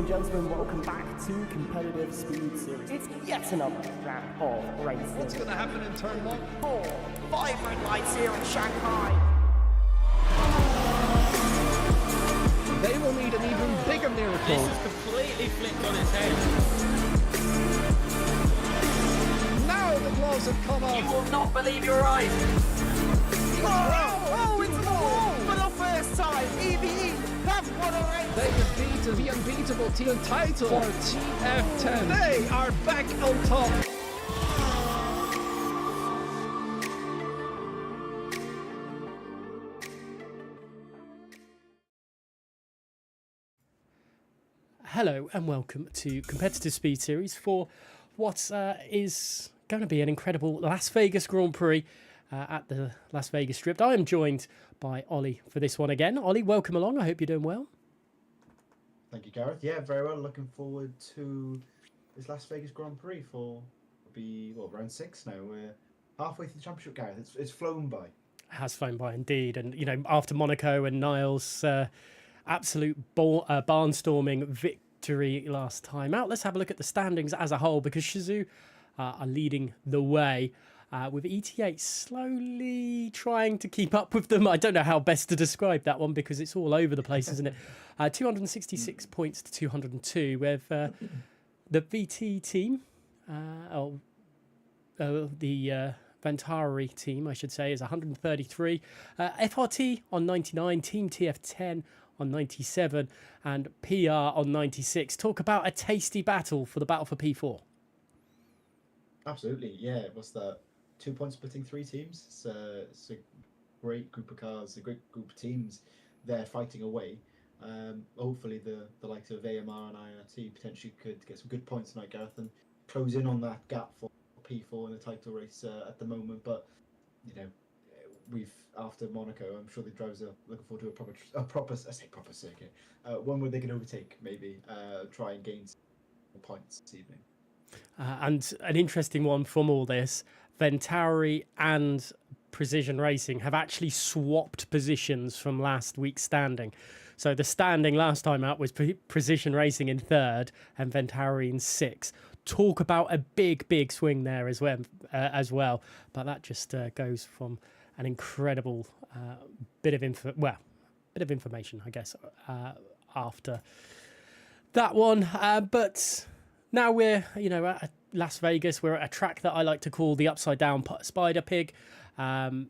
and gentlemen, welcome back to Competitive Speed Series. It's yet another round of racing. What's going to happen in turn 1? 4 vibrant lights here in Shanghai. They will need an even bigger miracle. This is completely flipped on its head. Now the gloves have come off. You will not believe your eyes. Oh, into the wall! For the first time, EVE have won a race. They defeated the unbeatable team title for TF10. They are back on top. Hello and welcome to Competitive Speed Series for what is going to be an incredible Las Vegas Grand Prix at the Las Vegas Strip. I am joined by Ollie for this one again. Ollie, welcome along. I hope you're doing well. Thank you, Gareth. Yeah, very well. Looking forward to this Las Vegas Grand Prix for round 6 now. We're halfway through the championship, Gareth. It's flown by. It has flown by indeed. And, you know, after Monaco and Niles' absolute barnstorming victory last time out, let's have a look at the standings as a whole, because Shizou are leading the way. With ET8 slowly trying to keep up with them. I don't know how best to describe that one because it's all over the place, isn't it? 266 points to 202 with the VT team, the Ventari team, I should say, is 133. FRT on 99, Team TF10 on 97, and PR on 96. Talk about a tasty battle for the battle for P4. Absolutely, yeah. What's that? 2 points splitting 3 teams. It's a great group of cars, a great group of teams there fighting away. Hopefully the likes of AMR and IRT potentially could get some good points tonight, Gareth, and close in on that gap for P4 in the title race at the moment. But you know, after Monaco, I'm sure the drivers are looking forward to a proper circuit, one where they can overtake, maybe try and gain some points this evening. And an interesting one from all this, Ventari and Precision Racing have actually swapped positions from last week's standing. So the standing last time out was Precision Racing in 3rd and Ventari in 6th. Talk about a big swing there as well. But that just goes from an incredible bit of information, I guess, after that one. But now we're, at Las Vegas. We're at a track that I like to call the upside down spider pig,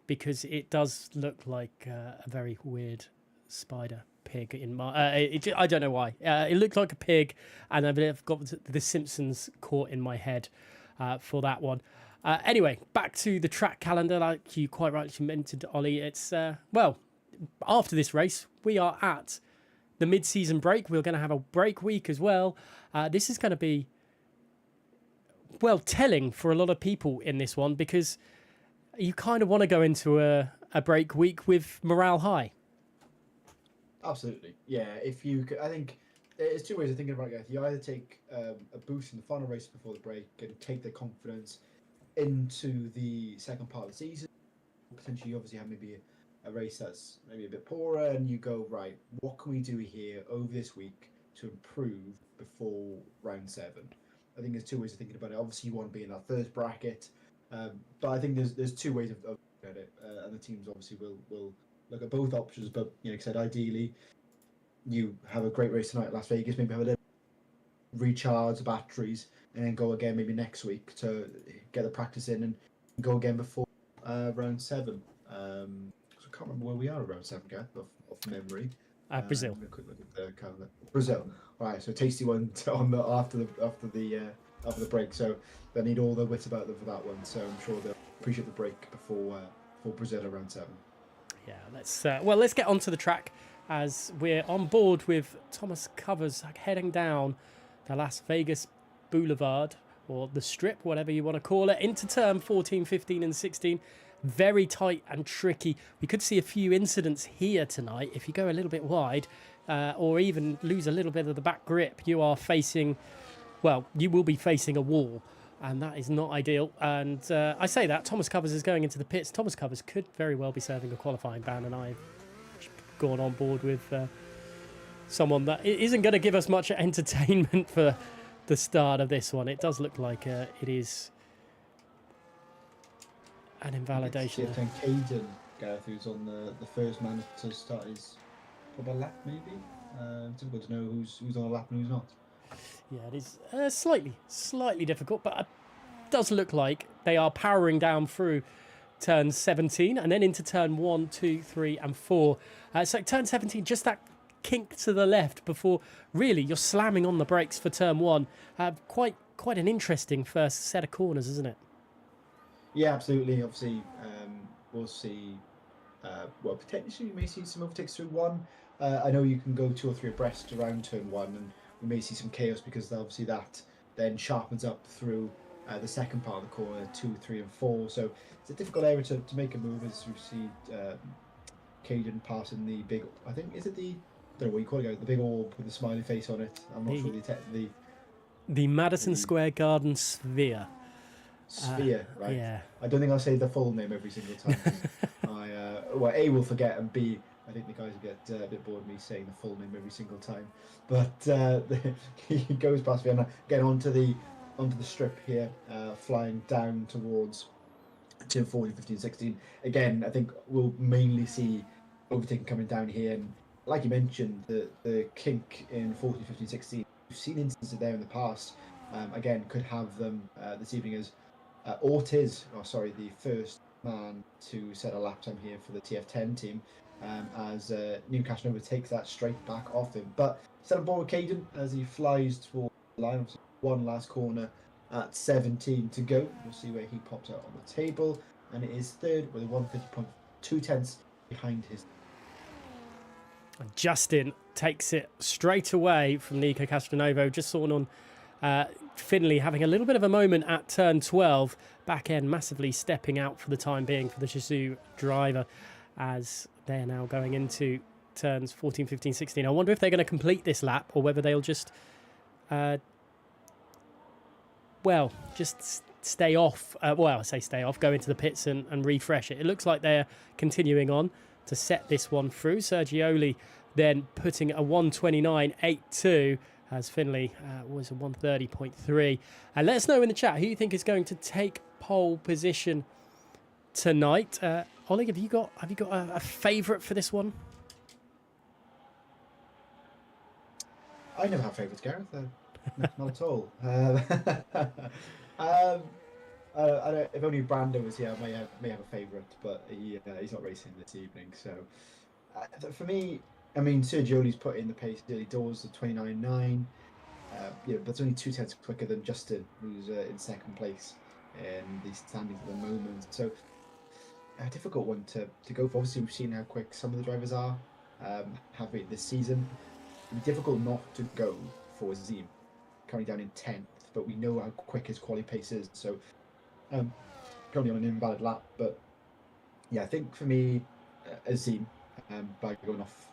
because it does look like a very weird spider pig in my. I don't know why. It looked like a pig, and I've got the Simpsons caught in my head for that one. Anyway, back to the track calendar, like you quite rightly mentioned, Ollie. It's after this race, we are at the mid-season break. We're going to have a break week as well. This is going to be telling for a lot of people in this one, because you kind of want to go into a break week with morale high. Absolutely, yeah. I think there's 2 ways of thinking about it. You either take a boost in the final race before the break and take the confidence into the second part of the season. Potentially, obviously, have maybe a race that's maybe a bit poorer, and you go, right, what can we do here over this week to improve before round 7? I think there's 2 ways of thinking about it. Obviously, you want to be in that first bracket, but I think there's 2 ways of looking at it, and the teams obviously will look at both options. But like I said, ideally, you have a great race tonight at Las Vegas, maybe have a little recharge the batteries, and then go again maybe next week to get the practice in and go again before round 7. So I can't remember where we are around 7, Gareth, off memory. Brazil. A quick look at the calendar. Brazil. All right, so tasty one after the break. So they need all the wits about them for that one. So I'm sure they'll appreciate the break before Brazil around 7. Yeah, let's get onto the track as we're on board with Thomas Covers heading down the Las Vegas Boulevard, or the Strip, whatever you want to call it, into turn 14, 15 and 16. Very tight and tricky. We could see a few incidents here tonight. If you go a little bit wide or even lose a little bit of the back grip, you will be facing a wall, and that is not ideal. And I say that, Thomas Covers is going into the pits. Thomas Covers could very well be serving a qualifying ban, and I've gone on board with someone that isn't going to give us much entertainment for the start of this one. It does look like it is an invalidation. It's Caden, Gareth, who's on the first man to start his probably lap, maybe. Difficult to know who's on a lap and who's not. Yeah, it is slightly difficult, but it does look like they are powering down through turn 17 and then into turn 1, 2, 3 and 4. So turn 17, just that kink to the left before really you're slamming on the brakes for turn 1. Quite an interesting first set of corners, isn't it? Yeah, absolutely. Obviously, we'll see. Well, potentially we may see some overtakes through 1. I know you can go 2 or 3 abreast around turn 1, and we may see some chaos because obviously that then sharpens up through the second part of the corner, 2, 3 and 4. So it's a difficult area to make a move, as we see Caden passing the big, I think, is it the, I don't know what you call it, the big orb with the smiley face on it. I'm not sure the Madison Square Garden sphere. Sphere, right? Yeah. I don't think I'll say the full name every single time. Well, A, will forget, and B, I think the guys will get a bit bored of me saying the full name every single time. But he goes past Vienna, getting onto the strip here, flying down towards turn 14, 15, 16. Again, I think we'll mainly see overtaking coming down here. And like you mentioned, the kink in 14, 15, 16, we've seen instances there in the past. Again, could have them this evening as Ortiz, the first man to set a lap time here for the TF10 team, as Newcastle takes that straight back off him. But set on board with Caden as he flies towards the line. One last corner at 17 to go. We'll see where he pops out on the table, and it is third with a 150.2 tenths behind his. Justin takes it straight away from Nico Castronovo. Just saw on Finley having a little bit of a moment at turn 12. Back end massively stepping out for the time being for the Shizou driver as they're now going into turns 14, 15, 16. I wonder if they're going to complete this lap or whether they'll just just stay off. I say stay off, go into the pits and refresh it. It looks like they're continuing on to set this one through. Sergioli then putting a 129.82 as Finley was a 130.3. And let us know in the chat who you think is going to take pole position tonight. Oleg, have you got a favourite for this one? I never have favourites, Gareth. Not at all. If only Brando was here, I may have a favourite, but he's not racing this evening. So for me, I mean, Sergioli's put in the pace early doors of 29.9. That's only 2 tenths quicker than Justin, who's in second place in the standings at the moment. So a difficult one to go for. Obviously, we've seen how quick some of the drivers are have it this season. It'd be difficult not to go for Azim, currently down in 10th, but we know how quick his quali pace is. So currently on an invalid lap, but yeah, I think for me, Azim, by going off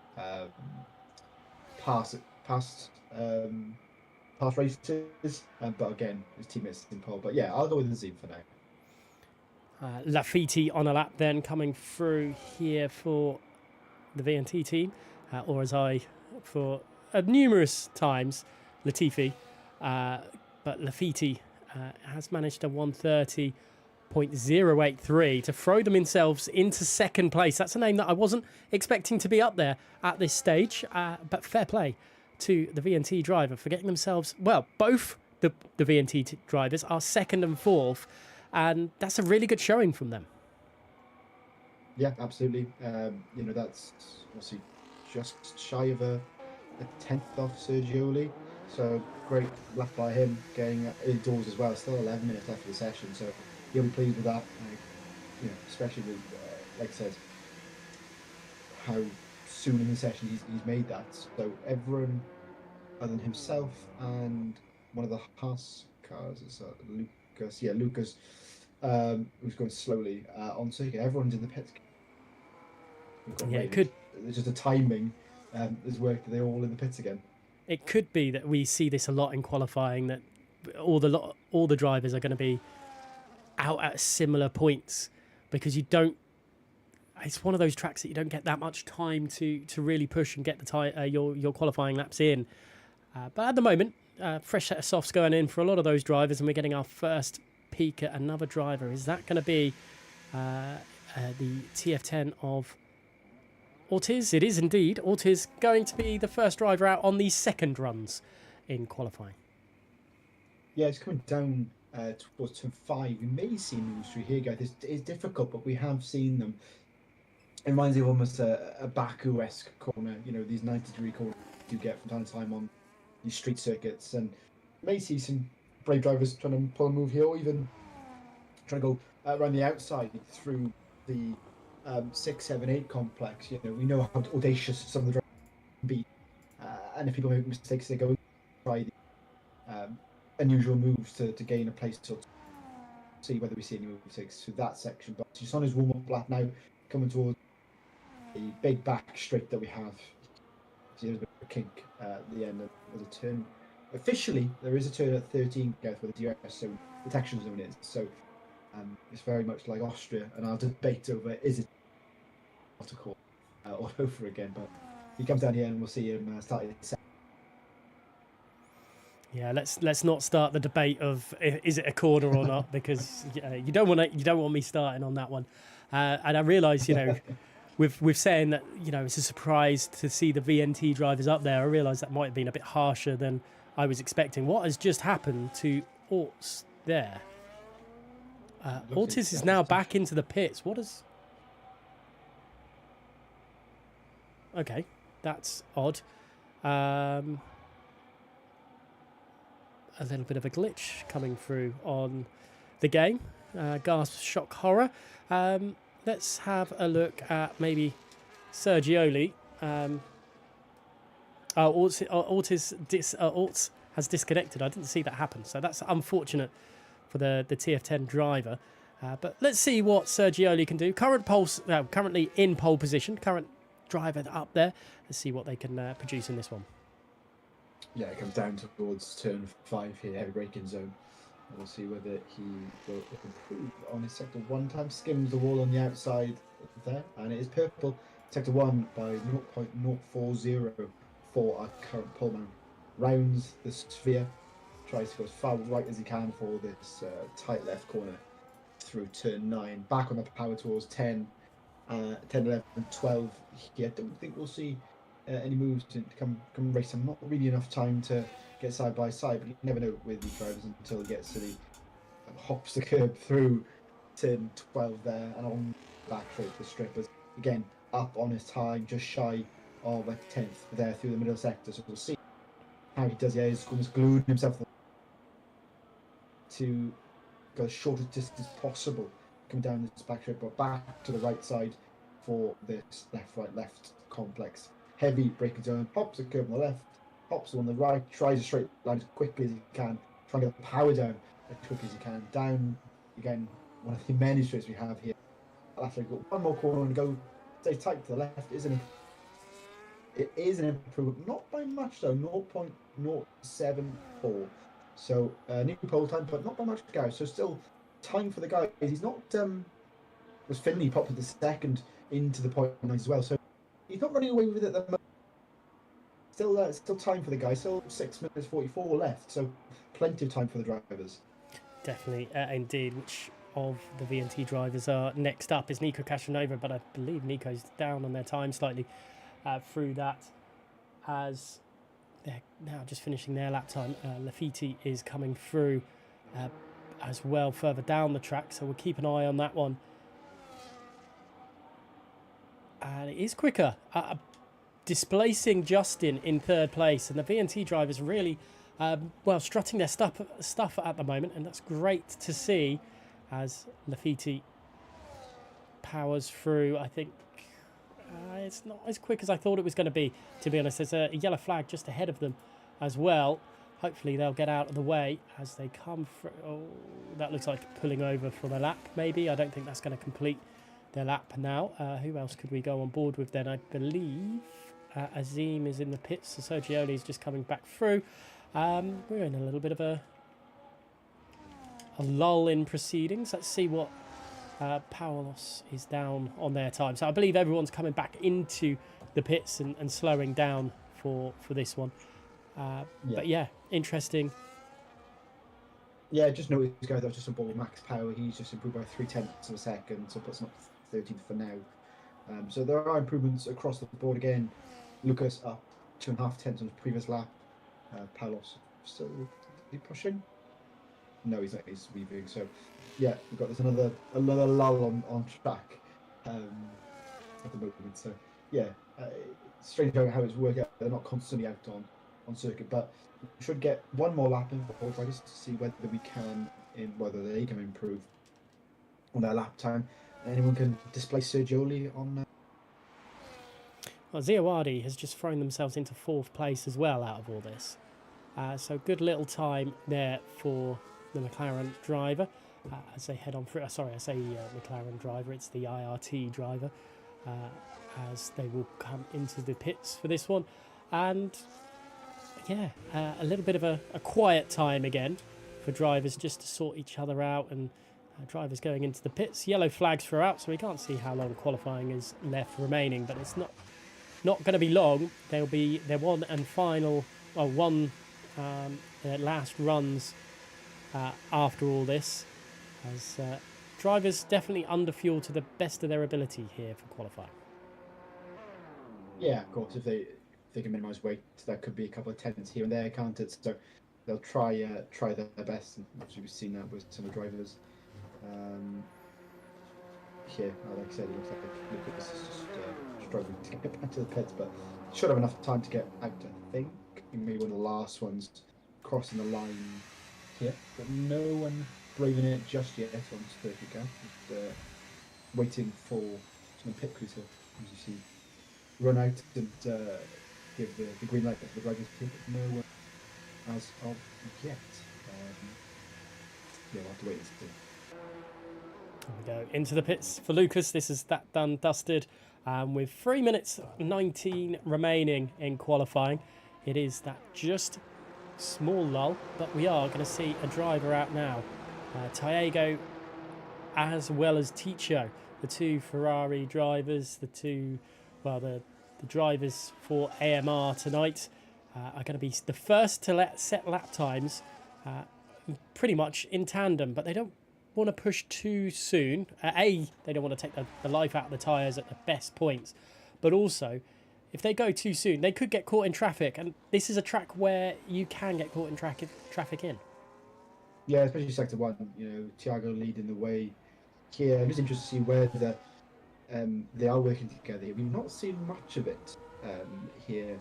past races, but again, his teammates in pole. But yeah, I'll go with Azim for now. Lafiti on a lap then coming through here for the VNT team, or as I for numerous times, Latifi. But Lafiti has managed a 130.083 to throw themselves into second place. That's a name that I wasn't expecting to be up there at this stage, but fair play to the VNT driver for getting themselves, well, both the VNT drivers are second and fourth, and that's a really good showing from them. Yeah, absolutely. That's obviously just shy of a 10th off Sergioli. So great lap by him, getting indoors as well. Still 11 minutes left of the session, so he'll be pleased with that. Especially with, like I said, how soon in the session he's made that. So everyone other than himself and one of the Haas cars is Lucas. Yeah, Lucas, who's going slowly on circuit. Everyone's in the pits. Yeah, it could. It's just the timing has worked. They're all in the pits again. It could be that we see this a lot in qualifying, that all the drivers are going to be out at similar points, because you don't it's one of those tracks that you don't get that much time to really push and get the your qualifying laps in. But at the moment, fresh set of softs going in for a lot of those drivers, and we're getting our first peek at another driver. Is that going to be the TF10 of Ortiz? It is indeed. Ortiz going to be the first driver out on the second runs in qualifying. Yeah, it's coming down towards turn 5. We may see moves through here, guys. It's difficult, but we have seen them. It reminds me of almost a Baku-esque corner, you know, these 90-degree corners you get from time to time on these street circuits. And you may see some brave drivers trying to pull a move here, or even trying to go around the outside through the 6, 7, 8 complex. You know, we know how audacious some of the drivers can be. And if people make mistakes, they go try the unusual moves to gain a place to see whether we see any mistakes through that section. But just on his warm-up lap now, coming towards the big back straight that we have. See, there's a bit of a kink at the end of the turn. Officially, there is a turn at 13, guys, where the DRS zone, detection zone is. So it's very much like Austria, and our debate over is it to call all over again. But he comes down here, and we'll see him starting the second. Yeah, let's not start the debate of is it a corner or not, because you don't want me starting on that one. And I realise, you know, with saying that, you know, it's a surprise to see the VNT drivers up there. I realise that might have been a bit harsher than I was expecting. What has just happened to Orts there? Ortiz is now back into the pits. What is? Okay, that's odd. A little bit of a glitch coming through on the game. Gasp, shock, horror. Let's have a look at maybe Sergioli. Orts has disconnected. I didn't see that happen, so that's unfortunate for the TF10 driver. But let's see what Sergioli can do. Currently in pole position. Current driver up there. Let's see what they can produce in this one. Yeah, it comes down towards turn 5 here, heavy braking zone. We'll see whether he will improve on his sector 1 time. Skims the wall on the outside there, and it is purple. Sector 1 by 0.040 for our current poleman. Rounds the sphere, tries to go as far right as he can for this tight left corner through turn 9. Back on the power towards 10, 10, 11, 12 here. I don't think we'll see any moves to come race him. Not really enough time to get side by side, but you never know with these drivers until he gets to the hops the curb through turn 12 there, and on back straight the strippers again up on his time, just shy of a 10th there through the middle sector. So we'll see how he does. Yeah, he's almost glued himself to go as short a distance as possible, come down this back straight, but back to the right side for this left complex. Heavy braking zone, hops the curb on the left, hops on the right, tries a straight line as quickly as he can, trying to get the power down as quickly as he can. Down again, one of the many straights we have here. After we've got one more corner and go, stay tight to the left. It is an improvement, not by much though, 0.074. So new pole time, but not by much, guys. So still time for the guy. He's not was Finley popped with the second into the point as well. So he's not running away with it at the moment. Still time for the guy. Still 6 minutes 44 left. So plenty of time for the drivers. Definitely, indeed. Which of the VNT drivers are next up is Nico Casanova, but I believe Nico's down on their time slightly through that, as they're now just finishing their lap time. Lafiti is coming through as well further down the track, so we'll keep an eye on that one. And it is quicker, displacing Justin in third place, and the VNT drivers really strutting their stuff at the moment, and that's great to see as Lafiti powers through. I think it's not as quick as I thought it was going to be honest. There's a yellow flag just ahead of them as well. Hopefully they'll get out of the way as they come through. Oh, that looks like pulling over for the lap, maybe. I don't think that's going to complete their lap now. Who else could we go on board with then? I believe Azim is in the pits, so Sergioli is just coming back through. We're in a little bit of a lull in proceedings. Let's see what power loss is down on their time. So I believe everyone's coming back into the pits and slowing down for this one. But yeah, interesting. Yeah, just noticed, guys, that was just above max power. He's just improved by 0.3 of a second, so puts him up to 13th for now. So there are improvements across the board again. Lucas up 2.5 tenths on his previous lap. Palos still pushing? No, he's not. He's weaving. So yeah, we've got this another lull on track at the moment. So yeah, it's strange how it's working out. They're not constantly out on circuit, but we should get one more lap in before drivers to see whether we can, whether they can improve on their lap time. Anyone can displace Sergioli on. Well, Ziawadi has just thrown themselves into 4th place as well out of all this. So good little time there for the McLaren driver as they head on through. Sorry, I say McLaren driver, it's the IRT driver as they will come into the pits for this one. And yeah, a little bit of a quiet time again for drivers just to sort each other out, and drivers going into the pits. Yellow flags throughout, so we can't see how long qualifying is left remaining, but it's not going to be long. There'll be their one and final, well, one last runs after all this, as drivers definitely under fuel to the best of their ability here for qualifying. Yeah, of course, if they can minimise weight, that could be a couple of tenths here and there, can't it? So they'll try their best, and obviously we've seen that with some of the drivers. Here, like I said, it looks like Lucas is just struggling to get back to the pits, but should have enough time to get out, I think. Maybe one of the last ones crossing the line here, but no one braving it just yet on circuit car. Just waiting for some pit crews to, as you see, run out and give the green light for the drivers to, but no one as of yet. Yeah, we'll have to wait and see. There we go, into the pits for Lucas. This is that done, dusted. With 3 minutes 19 remaining in qualifying, it is that just small lull, but we are going to see a driver out now. Tiago as well as Ticho, the two Ferrari drivers, the drivers for AMR tonight are going to be the first to set lap times pretty much in tandem, but they don't want to push too soon. They don't want to take the life out of the tyres at the best points, but also if they go too soon, they could get caught in traffic, and this is a track where you can get caught in traffic in. Yeah, especially sector one. You know, Tiago leading the way here. I'm just interested to see whether they are working together. We've not seen much of it here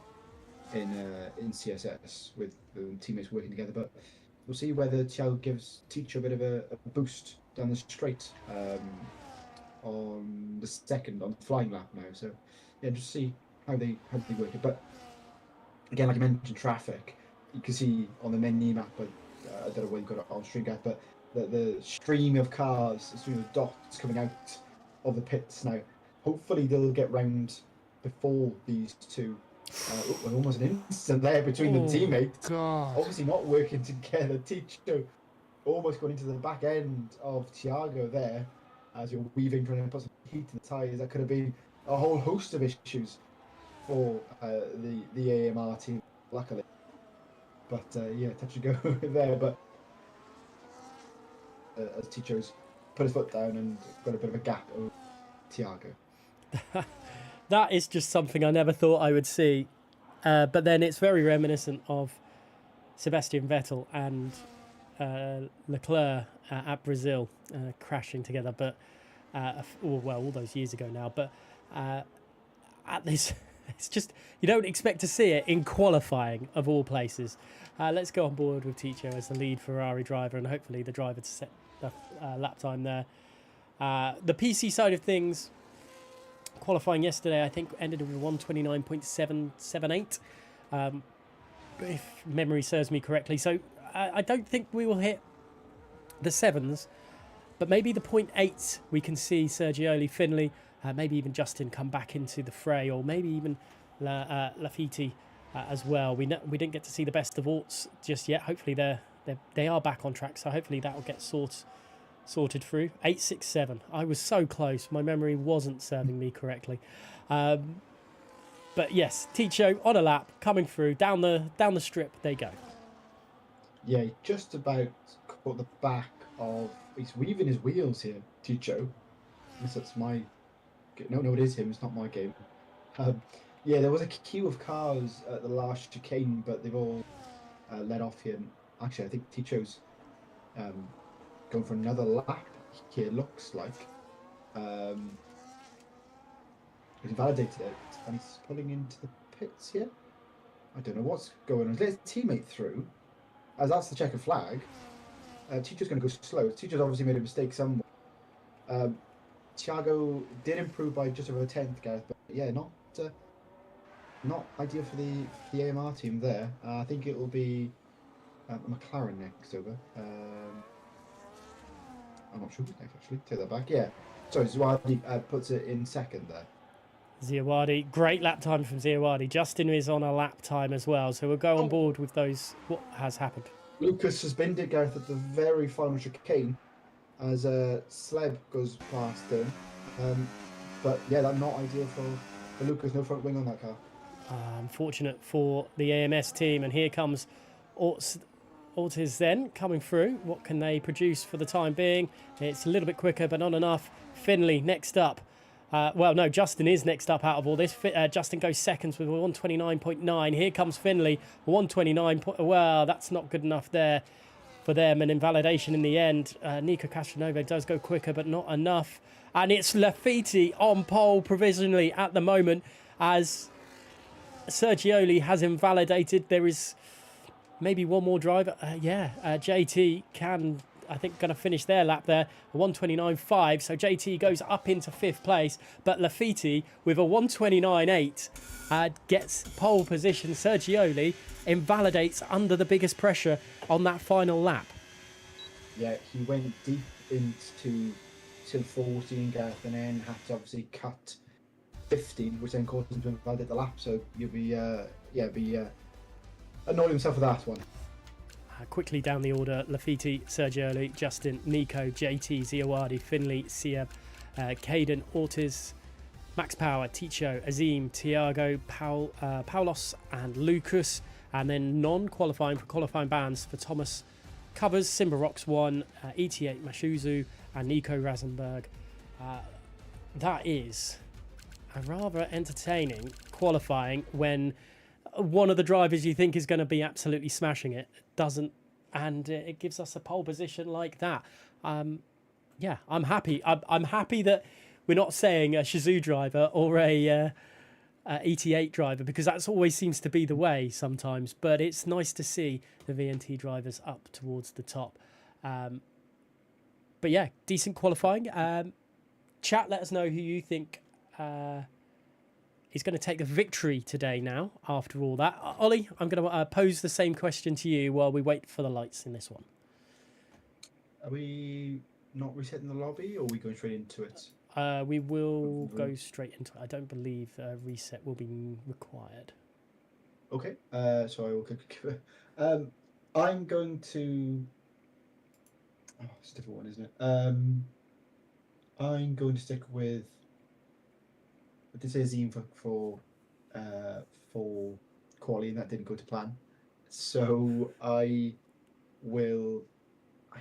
in CSS with teammates working together, but we'll see whether Tiago gives Teacher a bit of a boost down the straight on the flying lap now. So yeah, just see how they work it. But again, like I mentioned, traffic. You can see on the menu map, but I don't know where you got it on stream, guys, but the stream of cars, the stream of dots coming out of the pits now. Hopefully they'll get round before these two. Almost an instant there between the teammates. God. Obviously not working together. Ticho almost going into the back end of Tiago there as you're weaving, trying to put some heat in the tyres. That could have been a whole host of issues for the AMR team, luckily. But yeah, touch and go there. But as Ticho's put his foot down and got a bit of a gap over Tiago. That is just something I never thought I would see. But then it's very reminiscent of Sebastian Vettel and Leclerc at Brazil crashing together. But all those years ago now. But at this, it's just, you don't expect to see it in qualifying of all places. Let's go on board with Ticho as the lead Ferrari driver, and hopefully the driver to set the lap time there. The PC side of things, qualifying yesterday, I think, ended with 129.778, if memory serves me correctly. So I don't think we will hit the 7s, but maybe the 0.8 we can see Sergioli, Finley, maybe even Justin come back into the fray, or maybe even Lafiti as well. We didn't get to see the best of Orts just yet. Hopefully they are back on track, so hopefully that will get sorted through. 867. I was so close. My memory wasn't serving me correctly. But yes, Ticho on a lap, coming through, down the strip, they go. Yeah, he just about caught the back of... He's weaving his wheels here, Ticho. Unless that's my... No, it is him. It's not my game. Yeah, there was a queue of cars at the last chicane, but they've all let off here. And actually, I think Ticho's going for another lap here, looks like. He's validated it, and he's pulling into the pits here. I don't know what's going on. He's let his teammate through, as that's the checkered flag. Ticho's going to go slow. Ticho's obviously made a mistake somewhere. Thiago did improve by just over a tenth, Gareth, but yeah, not ideal for the AMR team there. I think it will be McLaren next over. I'm not sure who's next, actually. Take that back. Yeah. Sorry, Zawadi puts it in second there. Ziawadi, great lap time from Ziawadi. Justin is on a lap time as well, so we'll go on board with those. What has happened? Lucas suspended Gareth at the very final chicane as Sleb goes past him. But yeah, that's not ideal for Lucas. No front wing on that car. Unfortunate for the AMS team, and here comes Ortiz then coming through. What can they produce for the time being? It's a little bit quicker, but not enough. Finley next up. Well, no, Justin is next up out of all this. Justin goes seconds with 129.9. Here comes Finley, 129. Well, that's not good enough there for them. An invalidation in the end. Nico Castronova does go quicker, but not enough. And it's Lafiti on pole provisionally at the moment as Sergioli has invalidated. There is maybe one more driver. JT can... I think going to finish their lap there, a 129.5. So JT goes up into 5th place, but Lafiti with a 129.8 gets pole position. Sergioli invalidates under the biggest pressure on that final lap. Yeah, he went deep into till 14, Gareth, and then had to obviously cut 15, which then caused him to invalidate the lap. So you'll be annoying himself with that one. Quickly down the order: Lafiti, Sergioli, Justin, Nico, JT, Ziawadi, Finley, Sieb, Caden, Ortiz, Max Power, Ticho, Azim, Tiago, Paulos, and Lucas. And then non-qualifying for qualifying bans for Thomas Covers, Simba Rocks 1, ET8 Mashuzu, and Nico Rasenberg. That is a rather entertaining qualifying when one of the drivers you think is going to be absolutely smashing it doesn't, and it gives us a pole position like that. Yeah, I'm happy. I'm happy that we're not saying a Shizou driver or a ET8 driver, because that always seems to be the way sometimes. But it's nice to see the VNT drivers up towards the top. But yeah, decent qualifying. Chat, let us know who you think is going to take the victory today now, after all that. Ollie, I'm going to pose the same question to you while we wait for the lights in this one. Are we not resetting the lobby, or are we going straight into it? We will go straight into it. I don't believe a reset will be required. Okay, so I will click. I'm going to... Oh, it's a different one, isn't it? I'm going to stick with... I did say Azim for quali, and that didn't go to plan. So I will. I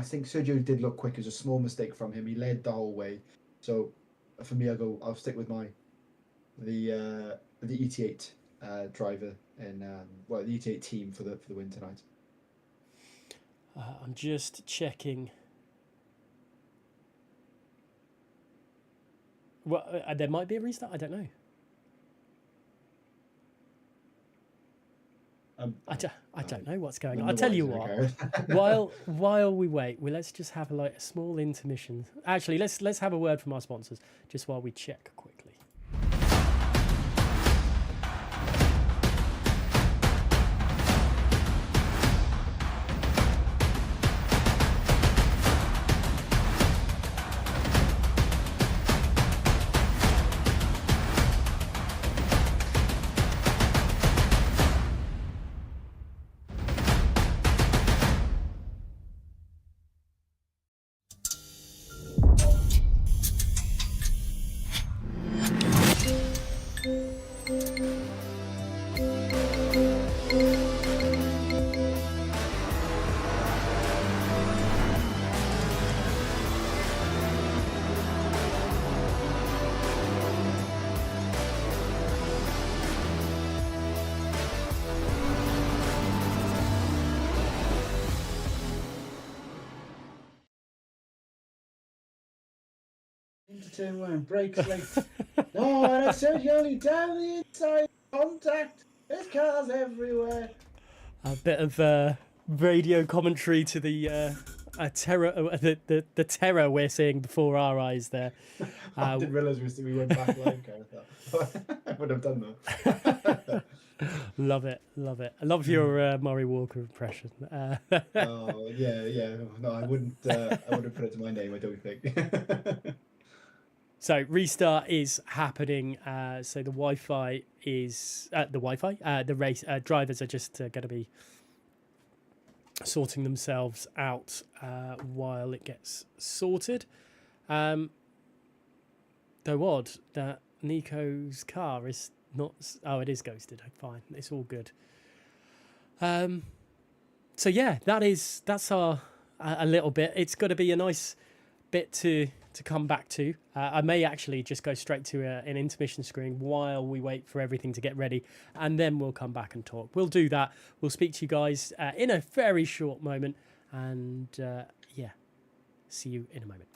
think Sergio did look quick. It was a small mistake from him. He led the whole way. So for me, I'll stick with the ET8 driver and the ET8 team for the win tonight. I'm just checking. Well, there might be a restart. I don't know. I don't know what's going on. I'll tell you what. while we wait, let's just have a small intermission. Actually, let's have a word from our sponsors just while we check quickly. turn one, brakes late. No, and I said you only down the inside. Contact. There's cars everywhere. A bit of radio commentary to the terror, the terror we're seeing before our eyes there. I didn't realise we went back live, kind of thought. I would have done that. Love it. I love your Murray Walker impression. Oh yeah. No, I wouldn't put it to my name. I don't think. So restart is happening. So the Wi-Fi is the race drivers are just going to be sorting themselves out while it gets sorted. Though odd that Nico's car is not. Oh, it is ghosted. Fine, it's all good. So yeah, that's our a little bit. It's got to be a nice bit to come back to. I may actually just go straight to an intermission screen while we wait for everything to get ready, and then we'll come back and talk. We'll do that. We'll speak to you guys in a very short moment, and yeah, see you in a moment.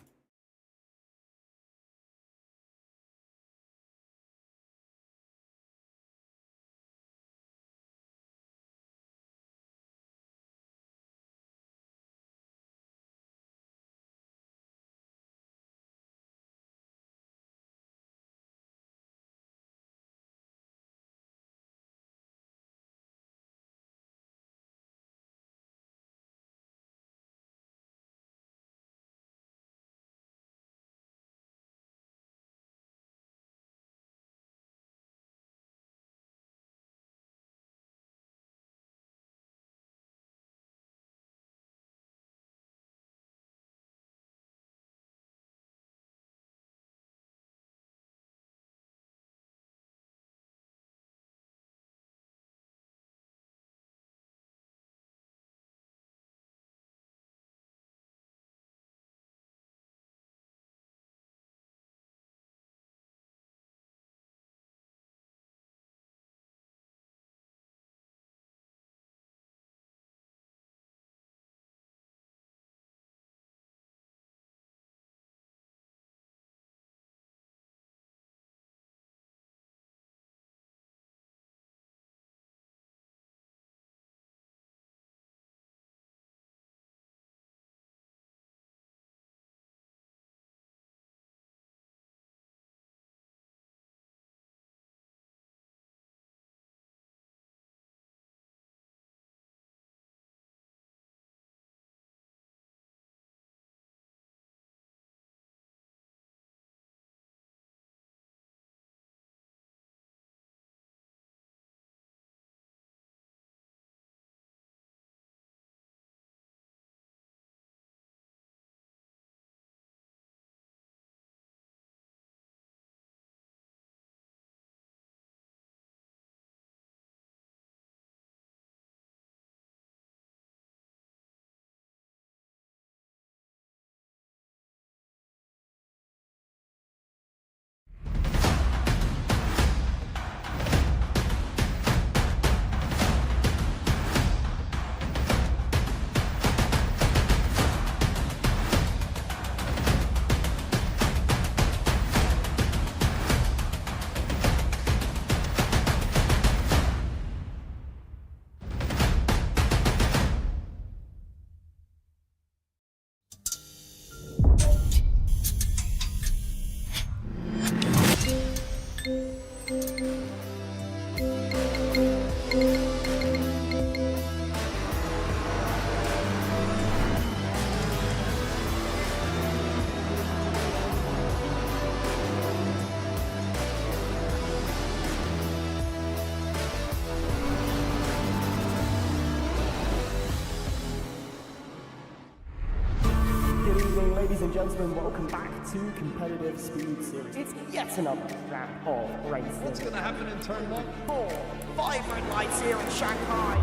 Ladies and gentlemen, welcome back to Competitive Speed Series. It's yet another round of racing. What's going to happen in turn 1? 4, 5 red lights here in Shanghai.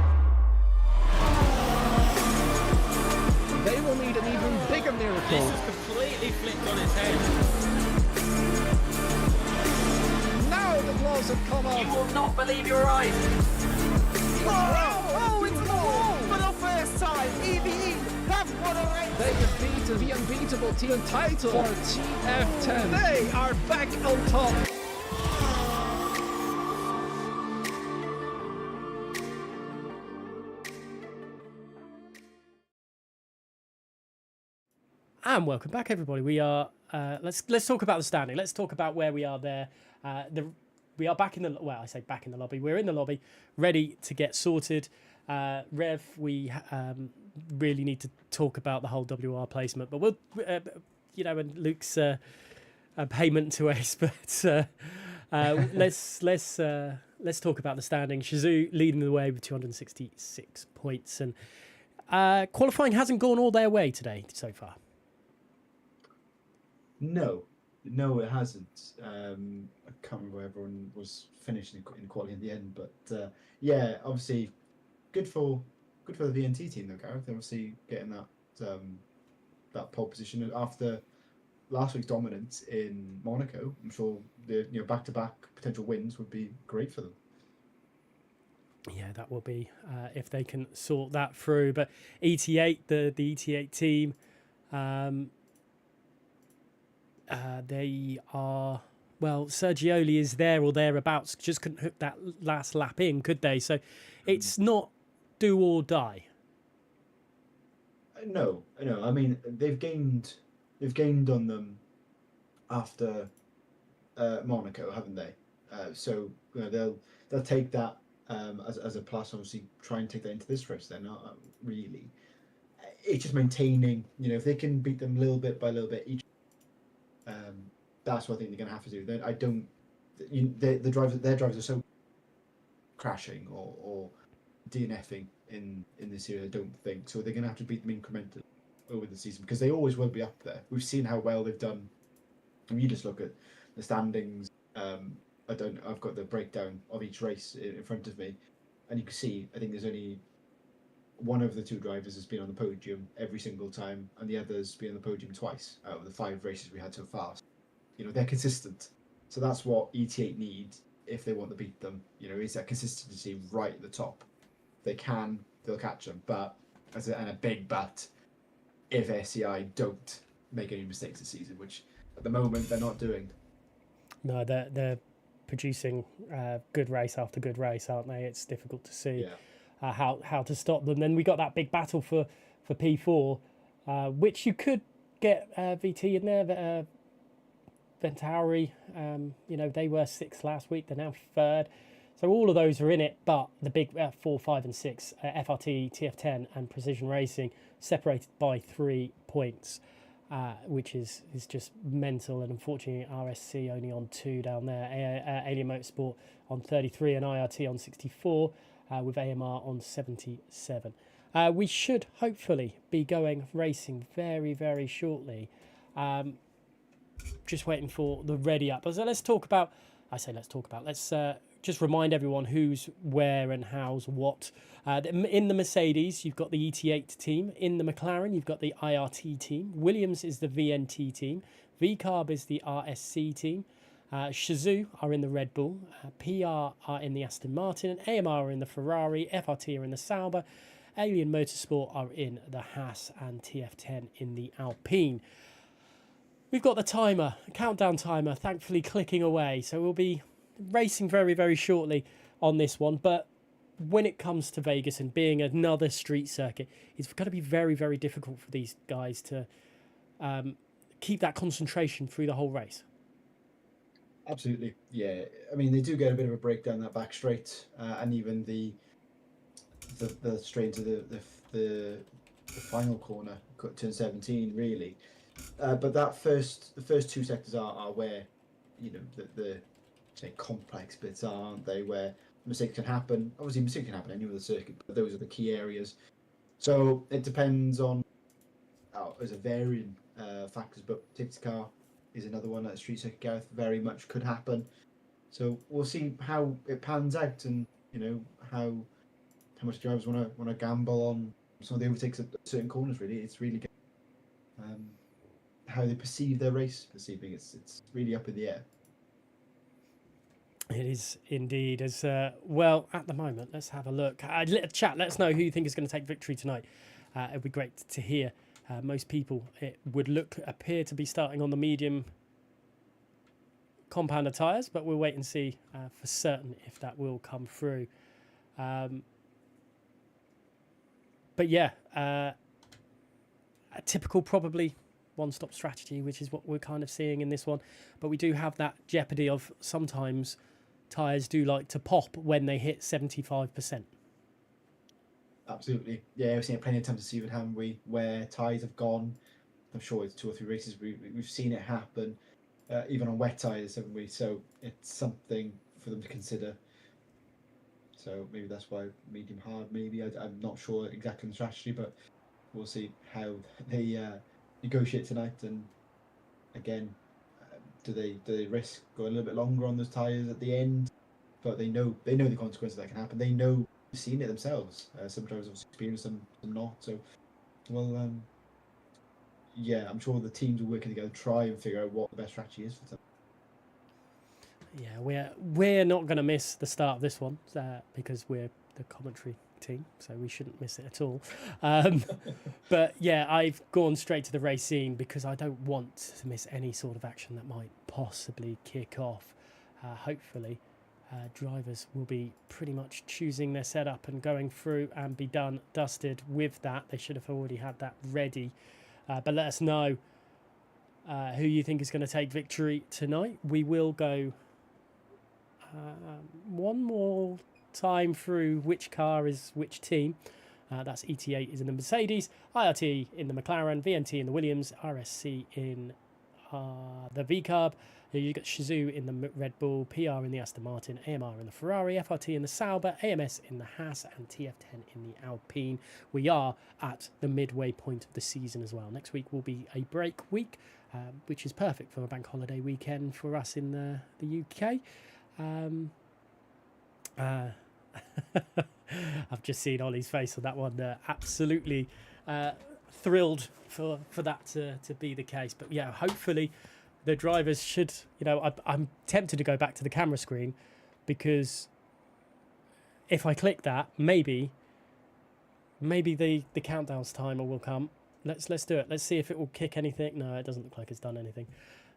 They will need an even bigger miracle. This is completely flipped on its head. Now the gloves have come off. You will not believe your eyes. Oh, into the wall! For the first time, EVE have They defeated the unbeatable team title for TF10. They are back on top. And welcome back, everybody. We are let's talk about the standing. Let's talk about where we are there. We are back in the I say back in the lobby. We're in the lobby, ready to get sorted. Rev, we really need to talk about the whole WR placement, but we'll and Luke's payment to us. But let's talk about the standing. Shazoo leading the way with 266 points, and qualifying hasn't gone all their way today so far. No, it hasn't. I can't remember where everyone was finished in quality in the end, but yeah, obviously, good for the VNT team though, Gareth. Obviously, getting that pole position after last week's dominance in Monaco. I'm sure the back-to-back potential wins would be great for them. Yeah, that will be if they can sort that through. But ET8, the ET8 team. They are, Sergioli is there or thereabouts, just couldn't hook that last lap in, could they? So it's not do or die. No. I mean, they've gained on them after Monaco, haven't they? So they'll take that as a plus. Obviously, try and take that into this race. They're not really. It's just maintaining. If they can beat them little bit by little bit each. That's what I think they're going to have to do. The drivers, their drivers are so crashing or DNFing in this series. I don't think so. They're going to have to beat them incrementally over the season because they always will be up there. We've seen how well they've done. If you just look at the standings, I've got the breakdown of each race in front of me, and you can see. I think there's only one of the two drivers has been on the podium every single time, and the other's been on the podium twice out of the 5 races we had so far. They're consistent. So that's what ET8 need if they want to beat them. Is that consistency right at the top. If they can, they'll catch them. But and a big but, if SCI don't make any mistakes this season, which at the moment they're not doing. No, they're producing good race after good race, aren't they? It's difficult to see. Yeah. How to stop them. Then we got that big battle for P4, which you could get VT in there. Ventauri, they were 6th last week. They're now 3rd. So all of those are in it, but the big 4, 5 and 6, FRT, TF10 and Precision Racing separated by 3 points, which is just mental. And unfortunately, RSC only on 2 down there. Alien Motorsport on 33 and IRT on 64. With AMR on 77. We should hopefully be going racing very, very shortly. Just waiting for the ready up. So let's just remind everyone who's where and how's what. In the Mercedes, you've got the ET8 team. In the McLaren, you've got the IRT team. Williams is the VNT team. VCarb is the RSC team. Shazoo are in the Red Bull, PR are in the Aston Martin, and AMR are in the Ferrari, FRT are in the Sauber, Alien Motorsport are in the Haas, and TF10 in the Alpine. We've got the countdown timer, thankfully clicking away, so we'll be racing very, very shortly on this one. But when it comes to Vegas and being another street circuit, it's going to be very, very difficult for these guys to keep that concentration through the whole race. Absolutely, yeah. I mean, they do get a bit of a break down that back straight, and even the straight into the final corner, turn 17, really. But the first 2 sectors are where the say complex bits are, aren't they? Where mistakes can happen. Obviously, mistakes can happen anywhere in the circuit, but those are the key areas. So it depends on. There's a varying factors, but safety car is another one at the street circuit, Gareth. Very much could happen. So we'll see how it pans out, and how much drivers want to gamble on some of the overtakes at certain corners. Really, it's really how they perceive their race. It's really up in the air. It is indeed. As well, at the moment, let's have a look. Chat, let us know who you think is going to take victory tonight. It'd be great to hear Most people, it would appear to be starting on the medium compounder tyres, but we'll wait and see for certain if that will come through. But yeah, a typical probably one-stop strategy, which is what we're kind of seeing in this one. But we do have that jeopardy of sometimes tyres do like to pop when they hit 75%. Absolutely. Yeah, we've seen it plenty of times this season, haven't we, where tyres have gone. I'm sure it's 2 or 3 races we've seen it happen, even on wet tyres, haven't we? So it's something for them to consider. So maybe that's why medium hard, maybe. I'm not sure exactly the strategy, but we'll see how they negotiate tonight. And again, do they risk going a little bit longer on those tyres at the end? But they know the consequences that can happen. They know, seen it themselves. Some drivers have experienced them, some not. So, well, yeah, I'm sure the teams are working together to try and figure out what the best strategy is for them. Yeah, we're not going to miss the start of this one because we're the commentary team, so we shouldn't miss it at all. But yeah, I've gone straight to the race scene because I don't want to miss any sort of action that might possibly kick off. Hopefully, drivers will be pretty much choosing their setup and going through and be dusted with that. They should have already had that ready. But let us know who you think is going to take victory tonight. We will go one more time through which car is which team. That's ET8 is in the Mercedes, IRT in the McLaren, VNT in the Williams, RSC in the VCarb. You've got Shizou in the Red Bull, PR in the Aston Martin, AMR in the Ferrari, FRT in the Sauber, AMS in the Haas, and TF10 in the Alpine. We are at the midway point of the season as well. Next week will be a break week, which is perfect for a bank holiday weekend for us in the UK. I've just seen Ollie's face on that one. Absolutely thrilled for that to be the case. But yeah, hopefully the drivers should, I'm tempted to go back to the camera screen because if I click that, maybe the countdown's timer will come. Let's do it. Let's see if it will kick anything. No, it doesn't look like it's done anything.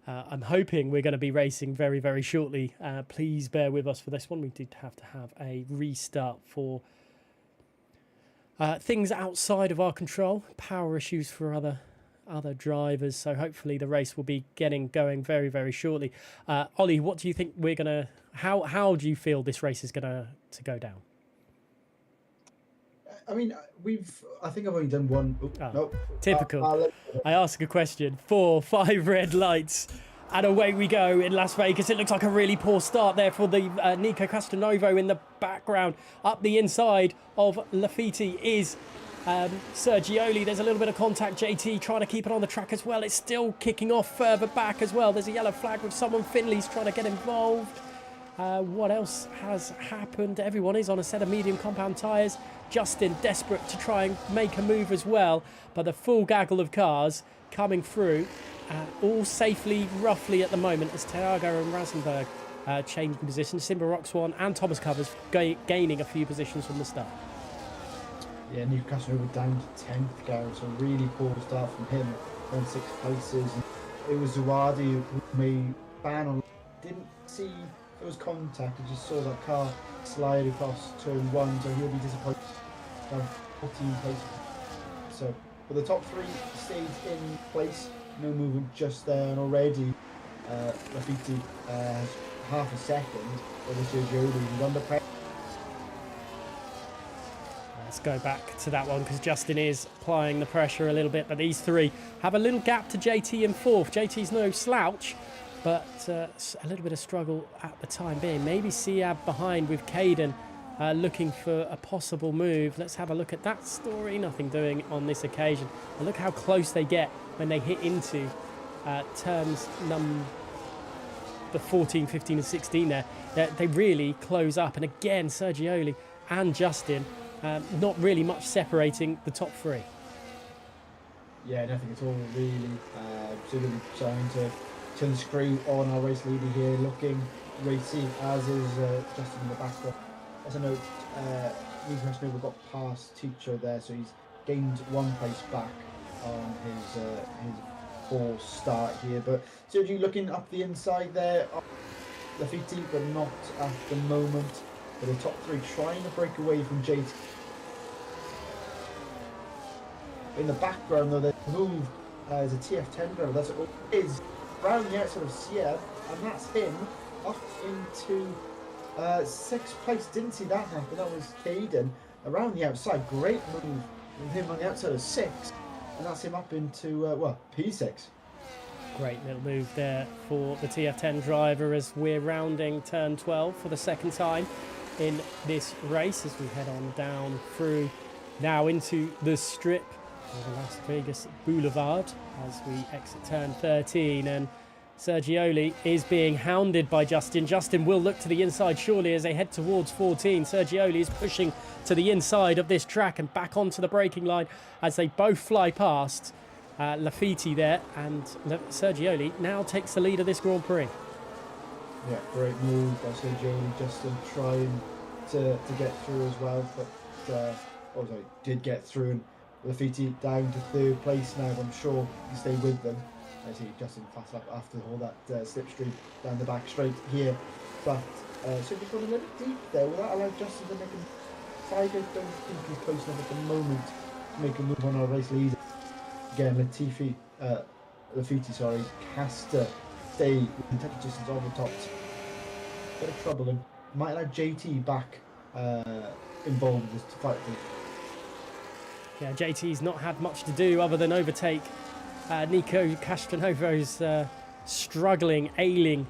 I'm hoping we're going to be racing very, very shortly. Please bear with us for this one. We did have to have a restart for things outside of our control, power issues for other drivers. So hopefully the race will be going very, very shortly. Ollie, what do you think we're going to... How do you feel this race is going to go down? I mean, I think I've only done one. No. Typical. I ask a question. 4, 5 red lights. And away we go in Las Vegas. It looks like a really poor start there for the Nico Castronovo in the background. Up the inside of Lafitte is Sergioli. There's a little bit of contact. JT trying to keep it on the track as well. It's still kicking off further back as well. There's a yellow flag with someone. Finley's trying to get involved. What else has happened? Everyone is on a set of medium compound tyres. Justin desperate to try and make a move as well. But the full gaggle of cars coming through, all safely, roughly at the moment, as Tiago and Rasenberg changing positions. Simba Roxwan and Thomas Covers gaining a few positions from the start. Yeah, Newcastle over down to 10th, Gareth. So really poor start from him. Won 6 places. It was Zawadi who made ban on. Didn't see there was contact. I just saw that car slide across turn 1, so he'll be disappointed. Down 14 places. So, but the top 3 stayed in place. No movement just there, and already Lafitte has half a second over Sergio who's under pressure. Let's go back to that one because Justin is applying the pressure a little bit, but these 3 have a little gap to JT in 4th. JT's no slouch, but a little bit of struggle at the time being. Maybe Siab behind with Caden looking for a possible move. Let's have a look at that story. Nothing doing on this occasion. And look how close they get when they hit into turns number 14, 15 and 16 there. They really close up. And again, Sergioli and Justin, not really much separating the top 3. Yeah, nothing at all really. Sort of trying to turn the screw on our race leader here, looking racy, as is Justin in the back. As a note, Nico Castronovo got past Ticho there, so he's gained 1 place back. on his poor start here. But Sergio looking up the inside there. Lafiti, but not at the moment. But the top three trying to break away from JT. In the background, though, they move as a TF10 driver. That's what it is around the outside of Sierra, and that's him up into 6th place. Didn't see that happen. That was Caden around the outside. Great move from him on the outside of 6, and that's him up into P6. Great little move there for the TF10 driver as we're rounding turn 12 for the second time in this race as we head on down through now into the strip of the Las Vegas Boulevard as we exit turn 13, and Sergioli is being hounded by Justin. Justin will look to the inside surely as they head towards 14. Sergioli is pushing to the inside of this track and back onto the braking line as they both fly past Lafiti there, and Sergioli now takes the lead of this Grand Prix. Yeah, great move by Sergioli. Justin trying to get through as well, but did get through, and Lafiti down to 3rd place now. I'm sure he stay with them. I see Justin fast up after all that slipstream down the back straight here, but Sergio's gone a little deep there. Will that allow Justin to make him? I don't think he's close enough at the moment to make a move on our race leader. Again, Lafiti, has to stay within touch distance of the top. Bit of trouble him. Might allow JT back involved in this fight. Yeah, JT's not had much to do other than overtake Nico Castranovo's struggling, ailing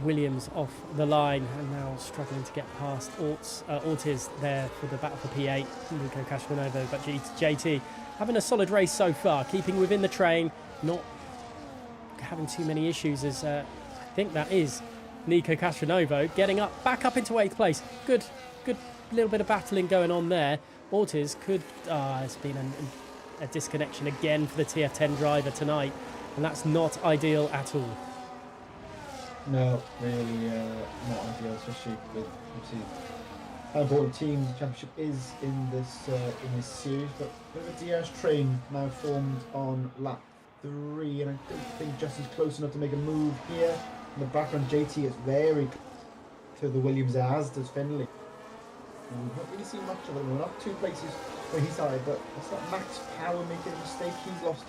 Williams off the line, and now struggling to get past Ortiz there for the battle for P8. Nico Castranovo, but JT having a solid race so far, keeping within the train, not having too many issues as I think that is Nico Castranovo getting back up into 8th place. Good little bit of battling going on there. Ortiz could, it's been a disconnection again for the TF10 driver tonight, and that's not ideal at all. No, really not ideal, especially with obviously how important team championship is in this series. But with a DRS train now formed on lap 3, and I don't think Justin's close enough to make a move here. In the background, JT is very close to the Williams, as does Finley. We've not really seen much of them. We're not 2 places where he started, but it's not Max Power making a mistake. He's lost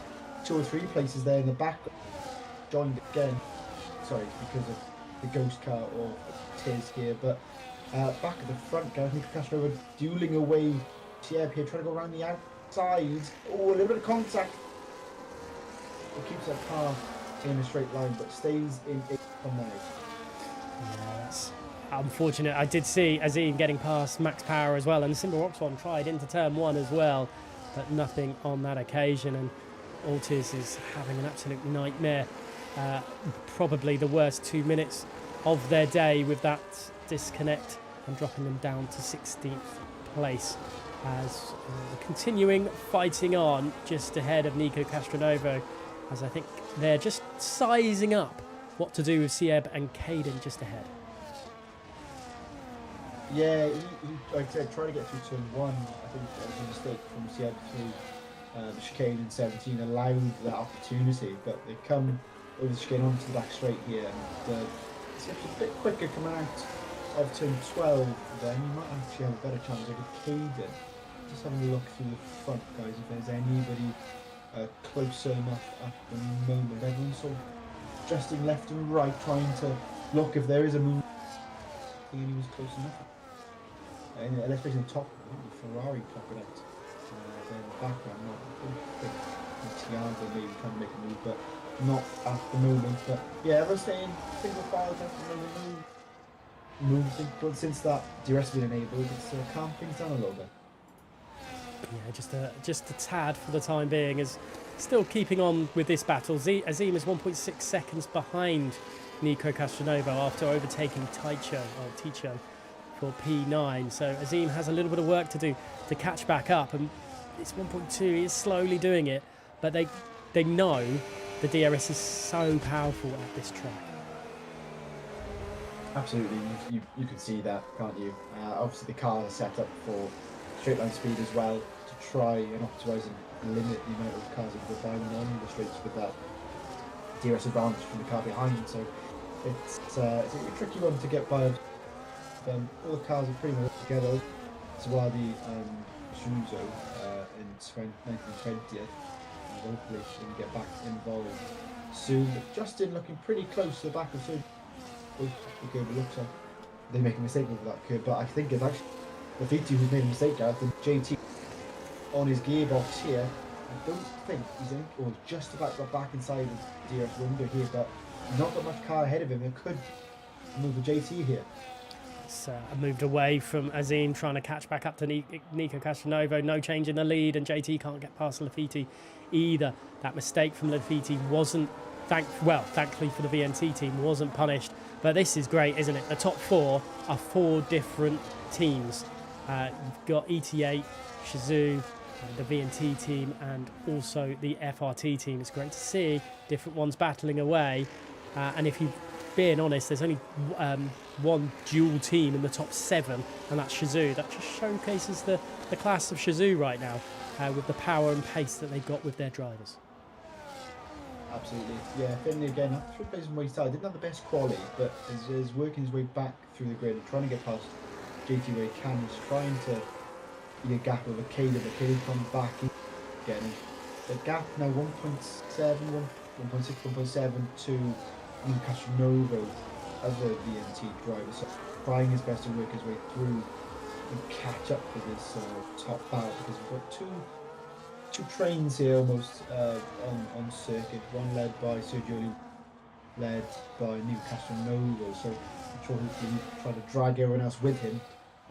2 or 3 places there in the back. Joined again. Sorry, because of the ghost car or Tiz here, but back at the front, guys. Nico Castrova dueling away Sierra here, trying to go around the outside. Oh, a little bit of contact. It keeps that car in a straight line, but stays in 8th from there. Yeah, that's unfortunate. I did see Azim getting past Max Power as well, and Simba Roxon tried into turn 1 as well, but nothing on that occasion, and Ortiz is having an absolute nightmare. Probably the worst 2 minutes of their day with that disconnect, and dropping them down to 16th place as continuing fighting on just ahead of Nico Castranovo, as I think they're just sizing up what to do with Sieb and Caden just ahead. Yeah, he like I said, trying to get through turn 1. I think that was a mistake from Sieb through the chicane in 17, allowed that opportunity, but they come over the chicane onto the back straight here, and it's actually a bit quicker coming out of turn 12. Then you might actually have a better chance over Caden. Just having a look through the front, guys, if there's anybody closer enough at the moment. Everyone's sort of adjusting left and right, trying to look if there is a move. I think anyone's close enough. And especially in the top, the Ferrari popping out. Then in the background, I think Tiago maybe trying to make a move, but not at the moment. But yeah, everyone's staying single file, definitely move since that DRS has been enabled. It's calmed things down a little bit. Yeah, just a tad for the time being, is still keeping on with this battle. Azim is 1.6 seconds behind Nico Castranovo after overtaking Ticho for P9. So Azim has a little bit of work to do to catch back up, and it's 1.2. He is slowly doing it, but they know the DRS is so powerful at this track. Absolutely, you can see that, can't you? Obviously the car is set up for straight line speed as well, to try and optimise and limit the amount of cars that go by on the straights with that DRS advantage from the car behind. So it's a tricky one to get by. All the cars are pretty much together. So while the Shuzo in 1920th, and hopefully we can get back involved soon. Justin looking pretty close to the back of Sue. Okay, it looks like they make a mistake with that curve, but I think it's actually Lafiti who's made a mistake, Gareth, and JT on his gearbox here. I don't think he's in, or just about got back inside the DRS window here, but not got much car ahead of him. It could move the JT here. It's moved away from Azim, trying to catch back up to Nico Castronovo. No change in the lead, and JT can't get past Lafiti either. That mistake from Lafiti wasn't, thankfully for the VNT team, wasn't punished. But this is great, isn't it? The top four are 4 different teams. You've got ETA, Shizou, the VNT team, and also the FRT team. It's great to see different ones battling away. And if you're being honest, there's only one dual team in the top 7, and that's Shizou. That just showcases the class of Shizou right now, with the power and pace that they've got with their drivers. Absolutely, yeah. Finley again, after replacing where he started, didn't have the best quality, but is working his way back through the grid and trying to get past JT where he can. He's trying to be a gap over Caden, but Caden comes back again. The gap now 1.7, 1.6, 1.7 to Newcastle Novo, other VNT driver. So trying his best to work his way through and catch up with this top battle, because we've got two trains here almost on circuit. One led by Sergio Lee, led by Newcastle Novo. So I'm sure hopefully he can try to drag everyone else with him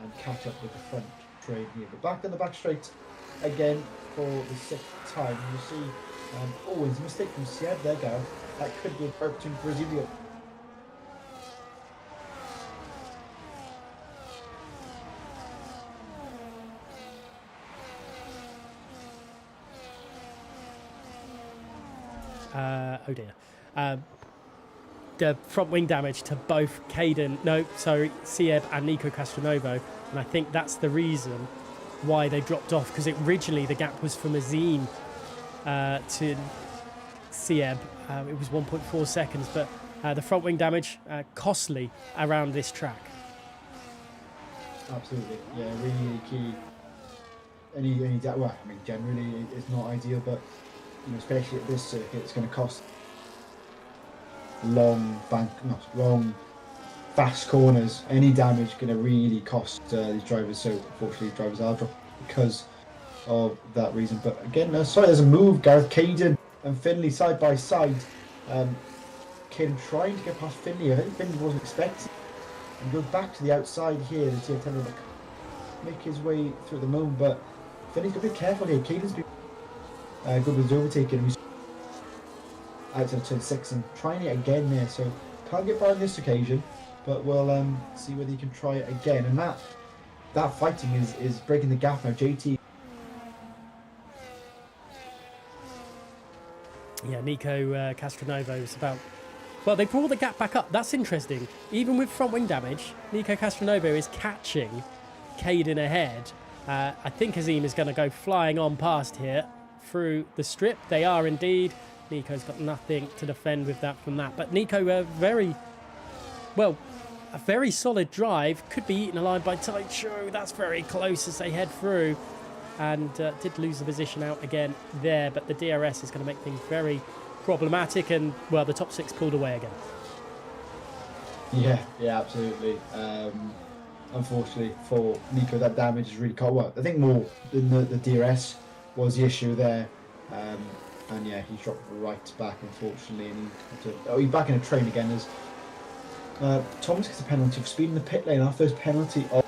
and catch up with the front train here. But back on the back straight again for the 6th time. You see, it's a mistake from Sieb there, Gareth. That could be a perfect for Brazilio. Oh dear. The front wing damage to both Sieb and Nico Castronovo, and I think that's the reason why they dropped off, because originally the gap was from Azim to Sieb. It was 1.4 seconds, but the front wing damage costly around this track. Absolutely, yeah, really key. Generally it's not ideal, but especially at this circuit, it's going to cost long, fast corners. Any damage going to really cost these drivers. So unfortunately, drivers are dropping because of that reason. But again, there's a move. Gareth, Caden and Finley side by side. Caden trying to get past Finley. I think Finley wasn't expecting, and goes back to the outside here. The TF10 will make his way through the moment, but Finley's got to be careful here. Caden's been good with his overtaking. He's out to turn 6 and trying it again there. So can't get by on this occasion, but we'll see whether he can try it again. And that fighting is breaking the gap now. JT. Yeah, Nico Castronovo is about. Well, they brought the gap back up. That's interesting. Even with front wing damage, Nico Castronovo is catching Caden ahead. I think Azim is going to go flying on past here through the strip. They are indeed. Nico's got nothing to defend with that from that. But Nico, a very solid drive. Could be eaten alive by Taicho. That's very close as they head through. And did lose the position out again there. But the DRS is going to make things very problematic. And, well, the top 6 pulled away again. Yeah, absolutely. Unfortunately for Nico, that damage is really caught. Well, I think more than the DRS was the issue there. And yeah, he dropped right back, unfortunately, and he's back in a train again as Thomas gets a penalty for speed in the pit lane. Our first penalty of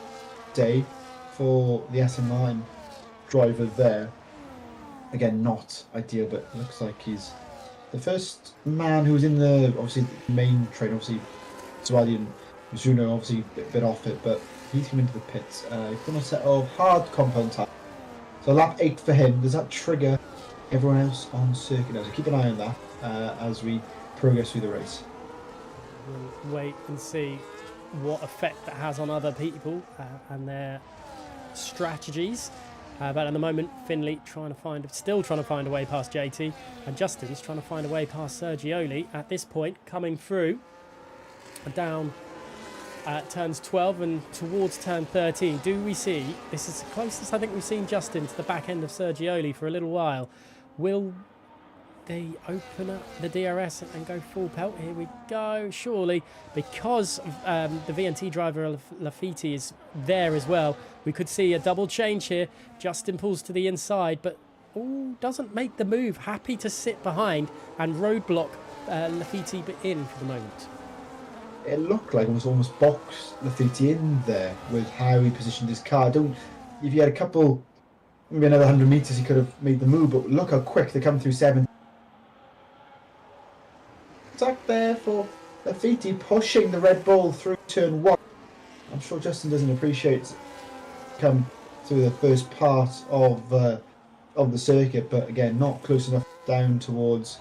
the day for the SM9 driver there. Again, not ideal, but looks like he's the first man who was in the main train. Obviously, Zawadi and Mizuno obviously a bit off it, but he's come into the pits. He's done a set of hard compound tires. So lap 8 for him. Does that trigger everyone else on circuit now? So keep an eye on that as we progress through the race. We'll wait and see what effect that has on other people and their strategies. But at the moment, Finley still trying to find a way past JT, and Justin's trying to find a way past Sergioli at this point, coming through down turns 12 and towards turn 13. Do we see, this is the closest I think we've seen Justin to the back end of Sergioli for a little while. Will they open up the DRS and go full pelt? Here we go. Surely, because the VNT driver Lafiti is there as well, we could see a double change here. Justin pulls to the inside, but doesn't make the move. Happy to sit behind and roadblock Lafiti in for the moment. It looked like it was almost boxed Lafiti in there with how he positioned his car. If he had a couple, maybe another 100 meters, he could have made the move. But look how quick they come through 7. Attack there for Lafiti, pushing the Red Bull through turn 1. I'm sure Justin doesn't appreciate come through the first part of the circuit, but again, not close enough down towards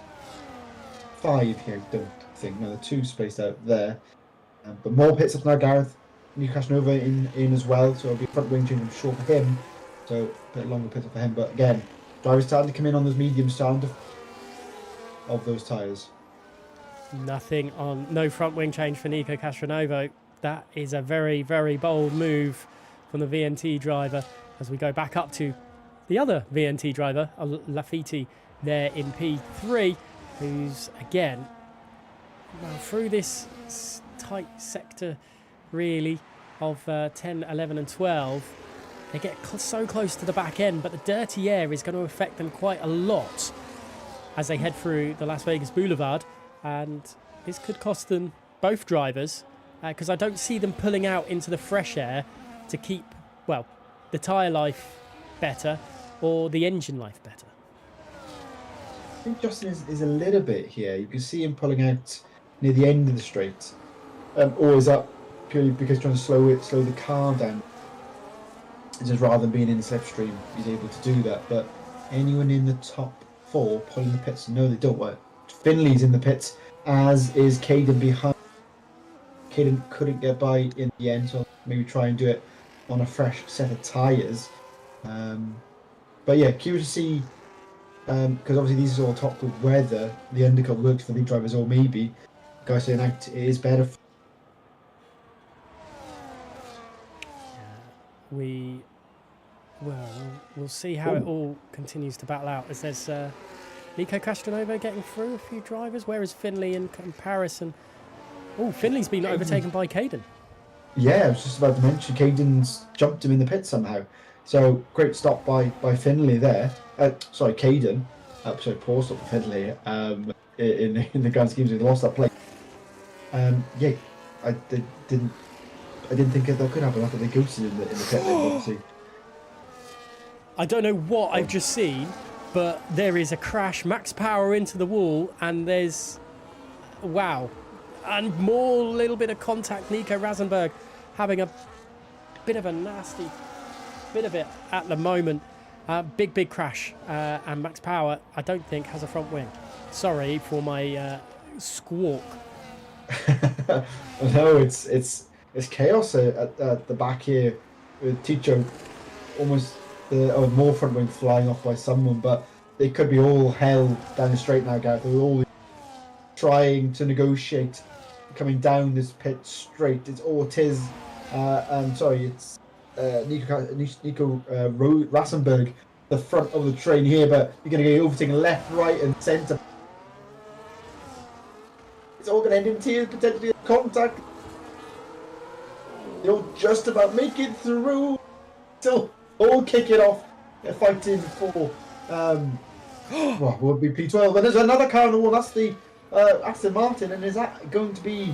5 here. Don't think. No, the 2 spaced out there. But more pits up now, Gareth. Nico Casanova in as well, so it'll be front wing change, I'm sure, for him. So a bit longer pit up for him. But again, drivers starting to come in on those mediums, starting to of those tyres. Nothing on, no front wing change for Nico Castronovo. That is a very, very bold move from the VNT driver as we go back up to the other VNT driver, Lafiti, there in P3, who's again, well, through this tight sector really of 10, 11 and 12, they get so close to the back end, but the dirty air is going to affect them quite a lot as they head through the Las Vegas Boulevard. And this could cost them, both drivers, because I don't see them pulling out into the fresh air to keep, well, the tyre life better or the engine life better. I think Justin is a little bit here. You can see him pulling out near the end of the straight. Or is that purely because he's trying to slow the car down? Just rather than being in the slipstream, he's able to do that. But anyone in the top 4 pulling the pits, no, they don't work. Finley's in the pits, as is Caden behind. Caden couldn't get by in the end, so maybe try and do it on a fresh set of tyres. But yeah, curious to see, because obviously these are all top good whether the undercut works for the drivers or maybe guys saying out it is better. We'll see how it all continues to battle out as there's Nico Castronovo getting through a few drivers. Where is Finley in comparison? Oh, Finley's been overtaken by Caden. Yeah, I was just about to mention Caden's jumped him in the pit somehow. So great stop by Finley there. Sorry, Caden. Sorry, poor stop for Finley. In the grand schemes, they lost that play. Yeah, I didn't think that could happen after they ghosted in the pit lane, obviously. I don't know what I've just seen, but there is a crash, max power into the wall, and there's, wow, and more little bit of contact. Nico Rasenberg having a bit of a nasty bit of it at the moment. Big crash, and max power, I don't think, has a front wing. Sorry for my squawk. No, it's chaos at the back here with Ticho almost more front wing flying off by someone, but they could be all hell down the straight now, Gareth. They're all trying to negotiate coming down this pit straight. It's Ortiz, it's Nico Rasenberg, the front of the train here, but you're going to get overtaken left, right, and centre. It's all going to end in tears, potentially contact. They'll just about make it through. Still all kick it off. They're fighting for what would be P12. And there's another car on the wall. That's the Aston Martin. And is that going to be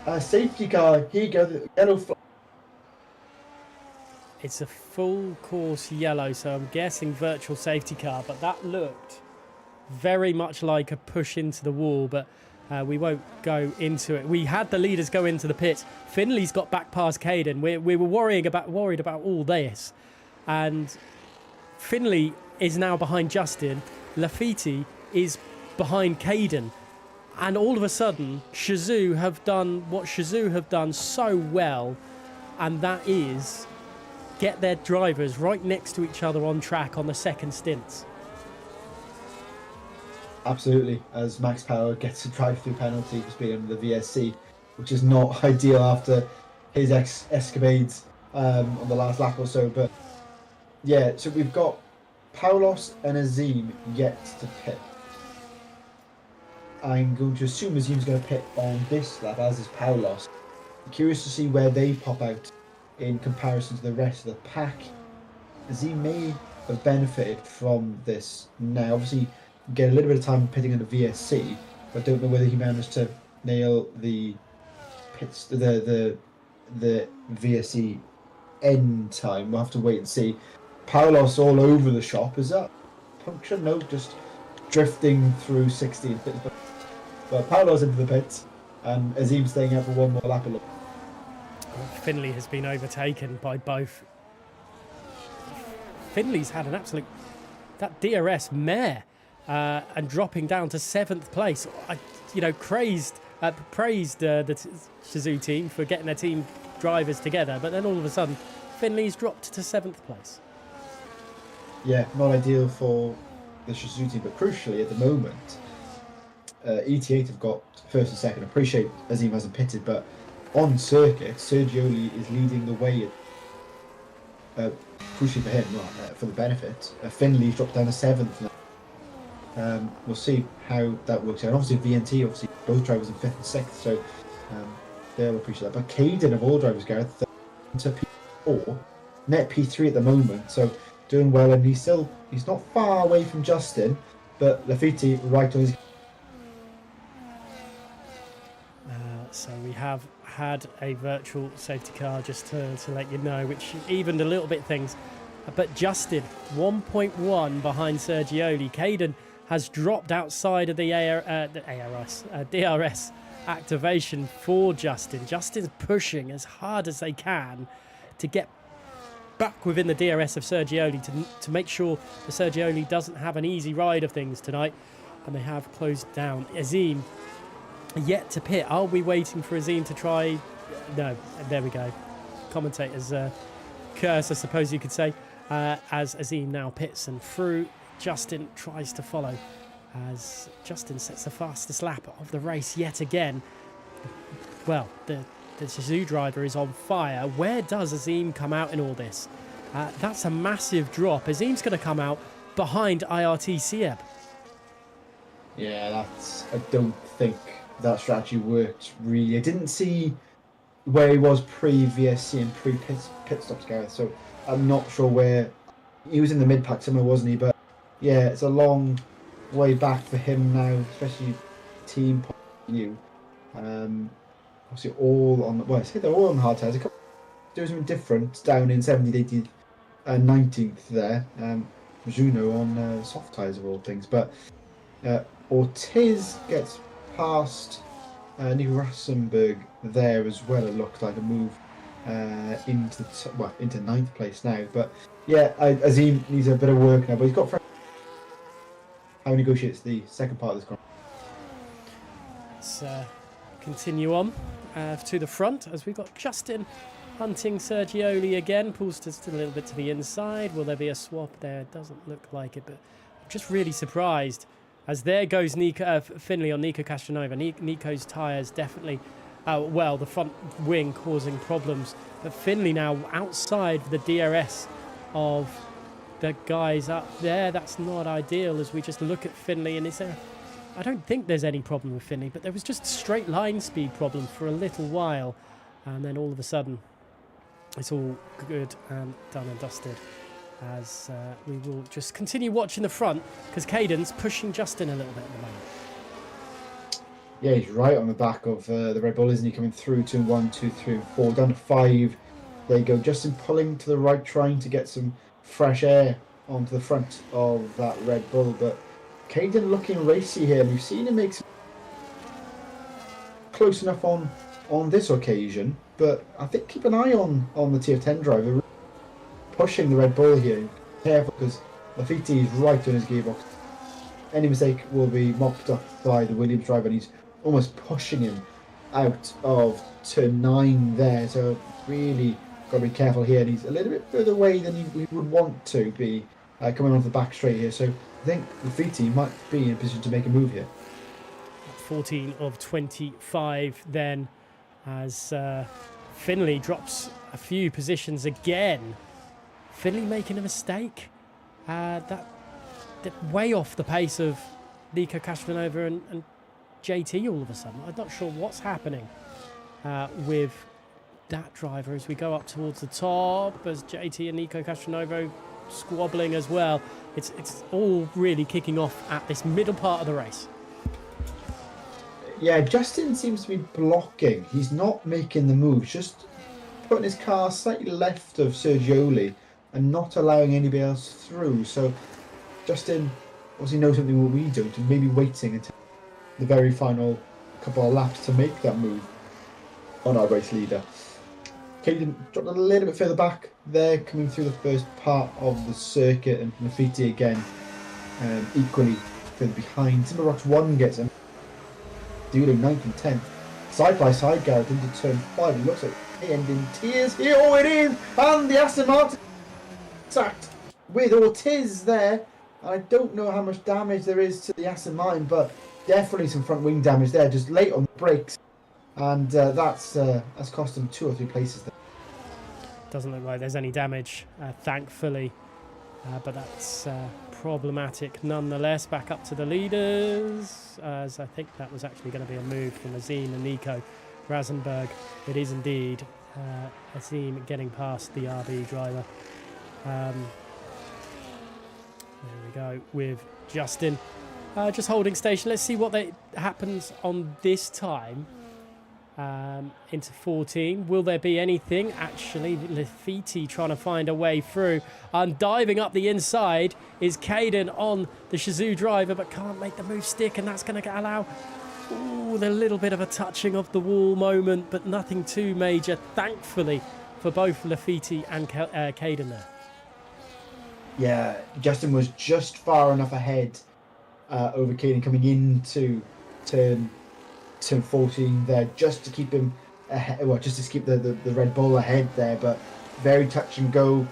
a safety car? Here you go, the yellow flag. It's a full course yellow, so I'm guessing virtual safety car, but that looked very much like a push into the wall, but we won't go into it. We had the leaders go into the pits. Finley's got back past Caden. We were worried about all this, and Finley is now behind Justin. Lafiti is behind Caden, and all of a sudden, Shazoo have done what Shazoo have done so well, and that is get their drivers right next to each other on track on the second stints. Absolutely, as Max Power gets a drive-through penalty for speeding under the VSC, which is not ideal after his escapades on the last lap or so. But yeah, so we've got Paulos and Azim yet to pit. I'm going to assume Azim's going to pit on this lap, as is Paulos. I'm curious to see where they pop out in comparison to the rest of the pack. Azim may have benefited from this now. Obviously, get a little bit of time pitting on the VSC, but I don't know whether he managed to nail the pits, the VSC end time. We'll have to wait and see. Paulos all over the shop. Is that puncture? No, just drifting through 16. But Paulos into the pits, and Azim staying out for one more lap. Finley has been overtaken by both. Finley's had an absolute... That DRS mare. And dropping down to 7th place. Praised the Shizou team for getting their team drivers together, but then all of a sudden, Finley's dropped to 7th place. Yeah, not ideal for the Shizou team, but crucially at the moment, ET8 have got first and second. I appreciate Azim hasn't pitted, but on circuit, Sergioli is leading the way. Crucially for him, for the benefit. Finley's dropped down to 7th now. We'll see how that works out. Obviously, VNT, both drivers in 5th and 6th, so they'll appreciate that. But Caden, of all drivers, Gareth, to P4, net P3 at the moment, so doing well, and he's not far away from Justin, but Lafiti right on his. So we have had a virtual safety car, just to let you know, which evened a little bit things. But Justin, 1.1 behind Sergioli. Caden has dropped outside of the DRS activation for Justin. Justin's pushing as hard as they can to get back within the DRS of Sergioli to make sure that Sergioli doesn't have an easy ride of things tonight. And they have closed down. Azim yet to pit. Are we waiting for Azim to try? No, there we go. Commentator's curse, I suppose you could say, as Azim now pits and through. Justin tries to follow as Justin sets the fastest lap of the race yet again. Well, the Shizou driver is on fire. Where does Azim come out in all this? That's a massive drop. Azim's going to come out behind IRT Sieb. Yeah, I don't think that strategy worked really. I didn't see where he was pre-VSC and pre-pit stops, Gareth, so I'm not sure where. He was in the mid-pack somewhere, wasn't he? But yeah, it's a long way back for him now, especially team point of view. Obviously all on, well, I say they're all on hard tires. Doing something different down in 17th, 18th and 19th there. Juno on soft tires of all things. But Ortiz gets past Nico Rassenberg there as well. It looked like a move into 9th place now. But yeah, Azim needs a bit of work now, but he's got how he negotiates the second part of this Let's continue on to the front as we've got Justin hunting Sergioli again. Pulls just a little bit to the inside. Will there be a swap there? It doesn't look like it, but I'm just really surprised as there goes Finley on Nico Castronova. Nico's tyres definitely, the front wing causing problems. But Finley now outside the DRS of the guys up there. That's not ideal as we just look at Finley. And is there... I don't think there's any problem with Finley, but there was just a straight line speed problem for a little while. And then all of a sudden, it's all good and done and dusted. As we will just continue watching the front, because Caden's pushing Justin a little bit at the moment. Yeah, he's right on the back of the Red Bull, isn't he? Coming through to 1, 2, 3, and 4, down to 5. There you go. Justin pulling to the right, trying to get some fresh air onto the front of that Red Bull. But Caden looking racy here. We've seen him make some close enough on this occasion. But I think keep an eye on the TF10 driver. Pushing the Red Bull here. Careful, because Lafiti is right on his gearbox. Any mistake will be mopped up by the Williams driver, and he's almost pushing him out of turn 9 there. So really got to be careful here, and he's a little bit further away than he would want to be coming onto the back straight here. So I think Laffiti might be in a position to make a move here. 14 of 25 then, as Finley drops a few positions again. Finley making a mistake. That way off the pace of Nico Castronova and JT all of a sudden. I'm not sure what's happening with that driver as we go up towards the top, as JT and Nico Castronova squabbling as well. It's all really kicking off at this middle part of the race. Yeah, Justin seems to be blocking. He's not making the moves, just putting his car slightly left of Sergioli and not allowing anybody else through. So Justin obviously knows something what we don't, and maybe waiting until the very final couple of laps to make that move on our race leader. Caden dropped a little bit further back there, coming through the first part of the circuit, and Laffiti again equally further behind. Timberrocks 1 gets him. Dueling 9th and 10th. Side by side, Garrett into turn 5. It looks like they end in tears here. Oh, it is! And the Aston Martin attacked with Ortiz there. I don't know how much damage there is to the Aston Martin, but definitely some front wing damage there, just late on the brakes. And that's cost them 2 or 3 places there. Doesn't look like there's any damage, thankfully. But that's problematic nonetheless. Back up to the leaders, as I think that was actually going to be a move from Azim and Nico Rasenberg. It is indeed Azim getting past the RB driver. There we go with Justin just holding station. Let's see what happens on this time. Into 14. Will there be anything? Actually, Laffiti trying to find a way through. And diving up the inside is Caden on the Shazoo driver, but can't make the move stick, and that's going to allow the little bit of a touching of the wall moment, but nothing too major, thankfully, for both Laffiti and Caden there. Yeah, Justin was just far enough ahead over Caden coming into turn 14 there, just to keep him ahead, well, just to keep the Red Bull ahead there, but very touch and go.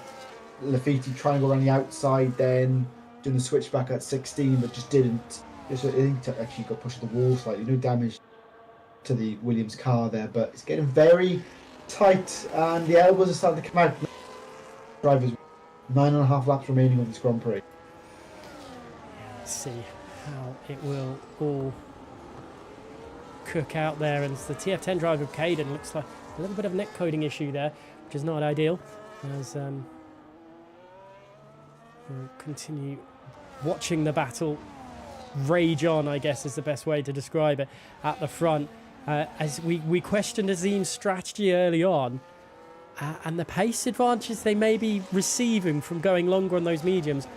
Laffiti trying to go around the outside, then doing the switchback at 16, but just didn't. I think actually got pushed to the wall slightly. No damage to the Williams car there, but it's getting very tight, and the elbows are starting to come out. Drivers 9.5 laps remaining on this Grand Prix. Let's see how it will all cook out there, and it's the TF10 driver Caden. Looks like a little bit of neck coding issue there, which is not ideal, as we'll continue watching the battle rage on, I guess is the best way to describe it, at the front, as we questioned Azim's strategy early on, and the pace advantages they may be receiving from going longer on those mediums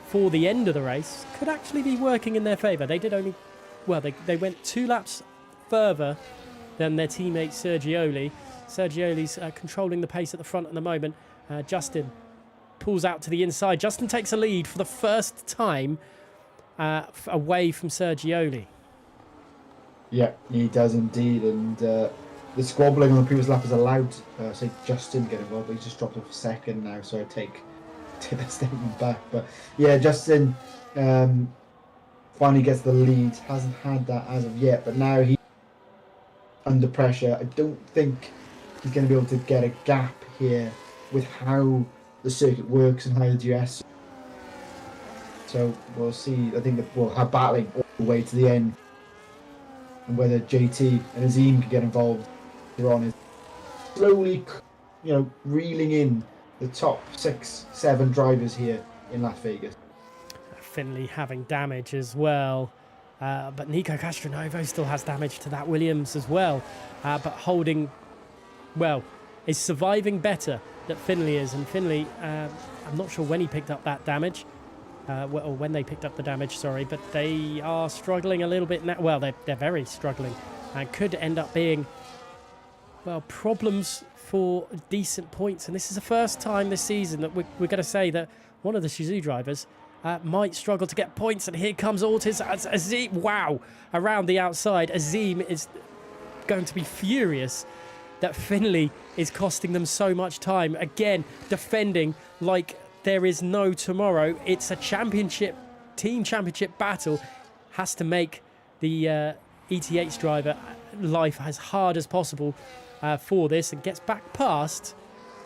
for the end of the race could actually be working in their favour. They did only, well, they went 2 laps further than their teammate Sergioli. Sergioli's controlling the pace at the front at the moment. Justin pulls out to the inside. Justin takes a lead for the first time away from Sergioli. Yeah, he does indeed, and the squabbling on the previous lap has allowed say Justin to get involved, but he's just dropped off a second now, so I take that statement back. But yeah, Justin finally gets the lead. Hasn't had that as of yet, but now he's under pressure. I don't think he's going to be able to get a gap here with how the circuit works and how the GS. So we'll see. I think that we'll have battling all the way to the end, and whether JT and Azim can get involved later on is slowly, reeling in the top 6-7 drivers here in Las Vegas. Finley having damage as well, but Nico Castronovo still has damage to that Williams as well, but holding, well, is surviving better than Finley is, and Finley, I'm not sure when he picked up that damage, or when they picked up the damage, sorry, but they are struggling a little bit now. Well, they're very struggling, and could end up being, well, problems for decent points. And this is the first time this season that we're going to say that one of the Shizou drivers might struggle to get points. And here comes Ortiz as Azim. Wow, around the outside. Azim is going to be furious that Finley is costing them so much time. Again, defending like there is no tomorrow. It's a team championship battle. Has to make the ETH driver life as hard as possible for this, and gets back past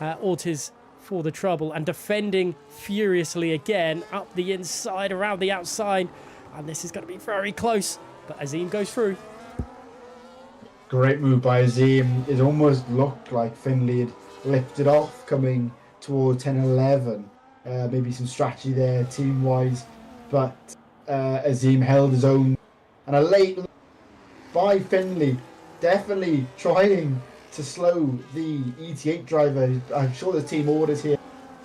Ortiz for the trouble, and defending furiously again up the inside, around the outside, and this is going to be very close, but Azim goes through. Great move by Azim. It almost looked like Finley had lifted off coming towards 10-11. Maybe some strategy there team-wise, but Azim held his own. And a late by Finley, definitely trying to slow the ET8 driver. I'm sure the team orders here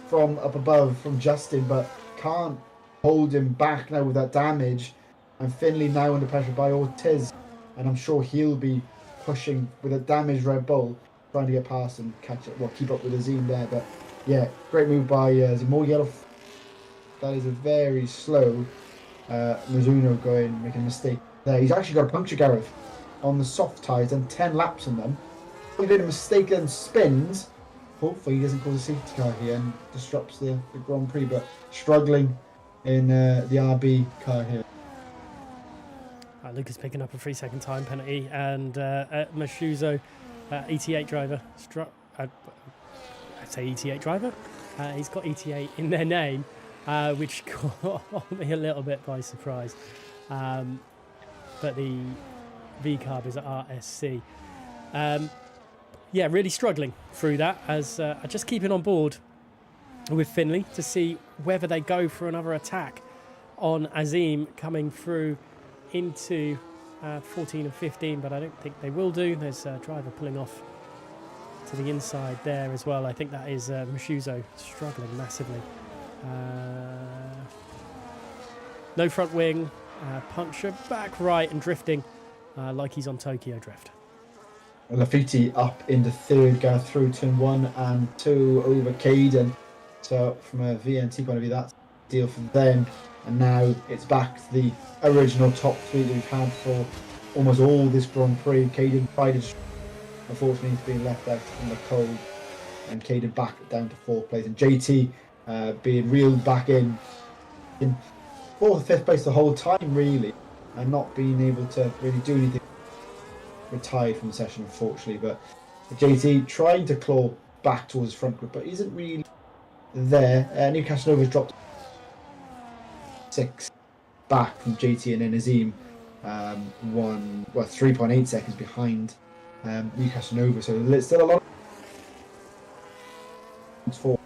from up above from Justin, but can't hold him back now with that damage. And Finley now under pressure by Ortiz, and I'm sure he'll be pushing with a damaged Red Bull, trying to get past and catch up, well, keep up with Azim there. But yeah, great move by Azim. More yellow. That is a very slow Mizuno making a mistake there. He's actually got a puncture, Gareth, on the soft tyres and 10 laps on them. He did a mistake and spins. Hopefully he doesn't cause a safety car here and disrupts the Grand Prix, but struggling in the RB car here. Lucas picking up a 3-second time penalty, and Mashuzo, ET8 driver, I'd say ET8 driver. He's got ET8 in their name, which caught me a little bit by surprise. But the V-carb is at RSC. Yeah, really struggling through that, as just keeping on board with Finley to see whether they go for another attack on Azim coming through into 14 and 15, but I don't think they will do. There's a driver pulling off to the inside there as well. I think that is Mashuzo struggling massively. No front wing, puncture back right and drifting like he's on Tokyo Drift. Lafitte up into third, going through turn 1 and 2 over Caden. So from a VNT point of view, that's a deal for them. And now it's back to the original top 3 that we've had for almost all this Grand Prix. Caden tried to, unfortunately, he's being left out in the cold. And Caden back down to 4th place. And JT being reeled back in 4th, 5th place the whole time, really. And not being able to really do anything. Retired from the session, unfortunately. But JT trying to claw back towards his front group, but isn't really there. Newcastle Nova's dropped 6 back from JT, and then Azim 3.8 seconds behind Newcastle Nova. So there's still a lot for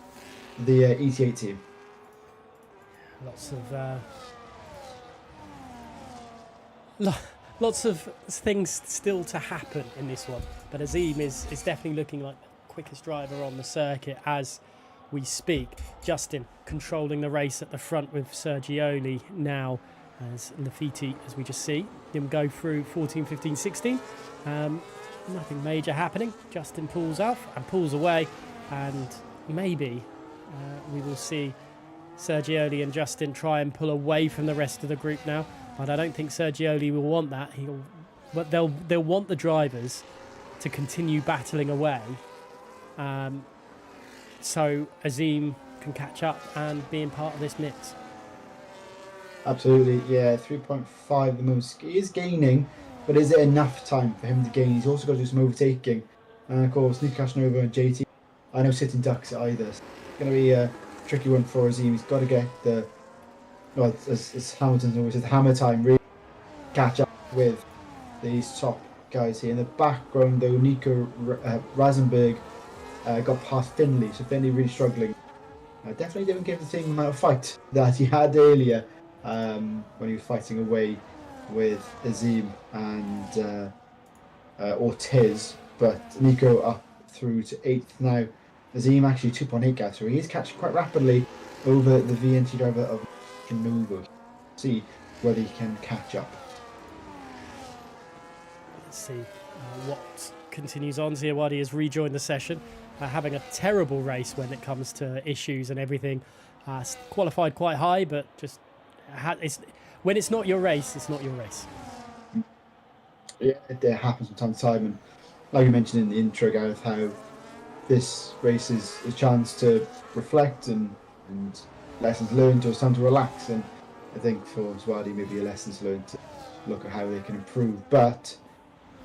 the ET8 team. Lots of things still to happen in this one, but Azim is definitely looking like the quickest driver on the circuit as we speak. Justin controlling the race at the front with Sergioli now, as Lafitte, as we just see him go through 14, 15, 16. Nothing major happening. Justin pulls off and pulls away, and maybe we will see Sergioli and Justin try and pull away from the rest of the group now. But I don't think Sergioli will want that. But they'll want the drivers to continue battling away, so Azim can catch up and be in part of this mix. Absolutely, yeah. 3.5 at the moment. He is gaining, but is it enough time for him to gain? He's also got to do some overtaking, and of course Newcastle Nova and JT are no sitting ducks either. So it's going to be a tricky one for Azim. He's got to get the, well, as Hamilton's always said, hammer time, really catch up with these top guys here. In the background though, Nico Rasenberg got past Finley, so Finley really struggling. Definitely didn't give the same amount of fight that he had earlier when he was fighting away with Azim and Ortiz, but Nico up through to 8th now. Azim actually 2.8 gas, so he is catching quite rapidly over the VNT driver of Nova. See whether he can catch up. Let's see what continues on. Ziawadi has rejoined the session, having a terrible race when it comes to issues and everything. Qualified quite high, but just when it's not your race, it's not your race. Yeah, it happens from time to time, and like you mentioned in the intro, Gareth, how this race is a chance to reflect and lessons learned, or it's time to relax. And I think for Zwadi, maybe a lessons learned to look at how they can improve. But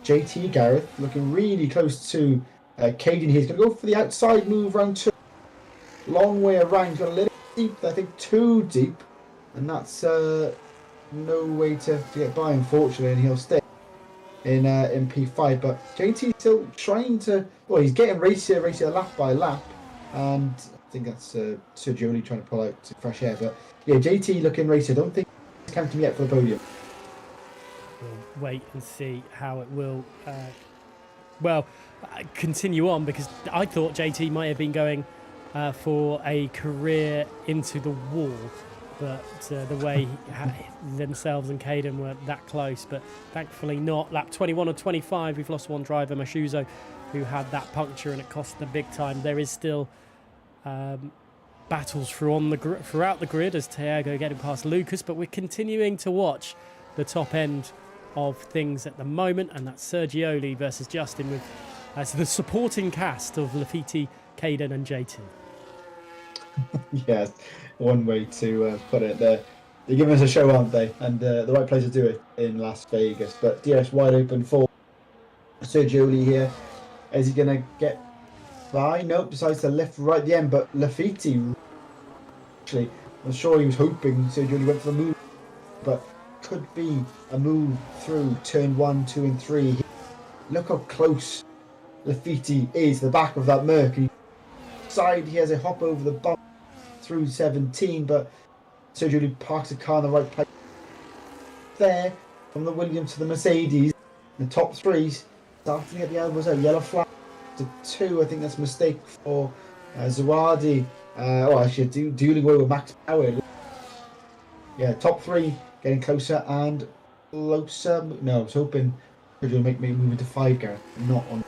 JT, Gareth, looking really close to Caden here. He's going to go for the outside move round 2. Long way around. He's got a little deep, I think too deep. And that's no way to get by, unfortunately. And he'll stay in P5. But JT still trying to... Well, he's getting racier lap by lap. And I think that's Sergioli trying to pull out to fresh air. But yeah, JT looking racier. I don't think he's counting yet for the podium. We'll wait and see how it will continue on, because I thought JT might have been going for a career into the wall, but the way themselves and Caden were that close, but thankfully not. Lap 21 or 25, we've lost one driver, Mashuzo, who had that puncture and it cost them big time. There is still battles throughout the grid as Thiago getting past Lucas, but we're continuing to watch the top end of things at the moment, and that's Sergioli versus Justin with as the supporting cast of Laffiti, Caden and JT. Yeah, one way to put it. They're giving us a show, aren't they? And the right place to do it in Las Vegas. But DRS wide open for Sergioli here. Is he going to get by? Nope, decides to lift right at the end. But Laffiti, actually, I'm sure he was hoping Sergioli went for the move, but could be a move through turn 1, 2 and 3. Look how close Laffiti is to the back of that Merc. Side, he has a hop over the bump through 17, but Sergioli parks the car in the right place. There, from the Williams to the Mercedes, the top 3 starting to get the elbows out. Yellow flag to 2. I think that's a mistake for Zawadi. Actually, dealing away with Max Power. Yeah, top 3 getting closer and closer. No, I was hoping Sergioli make me move into 5, Gareth. Not on.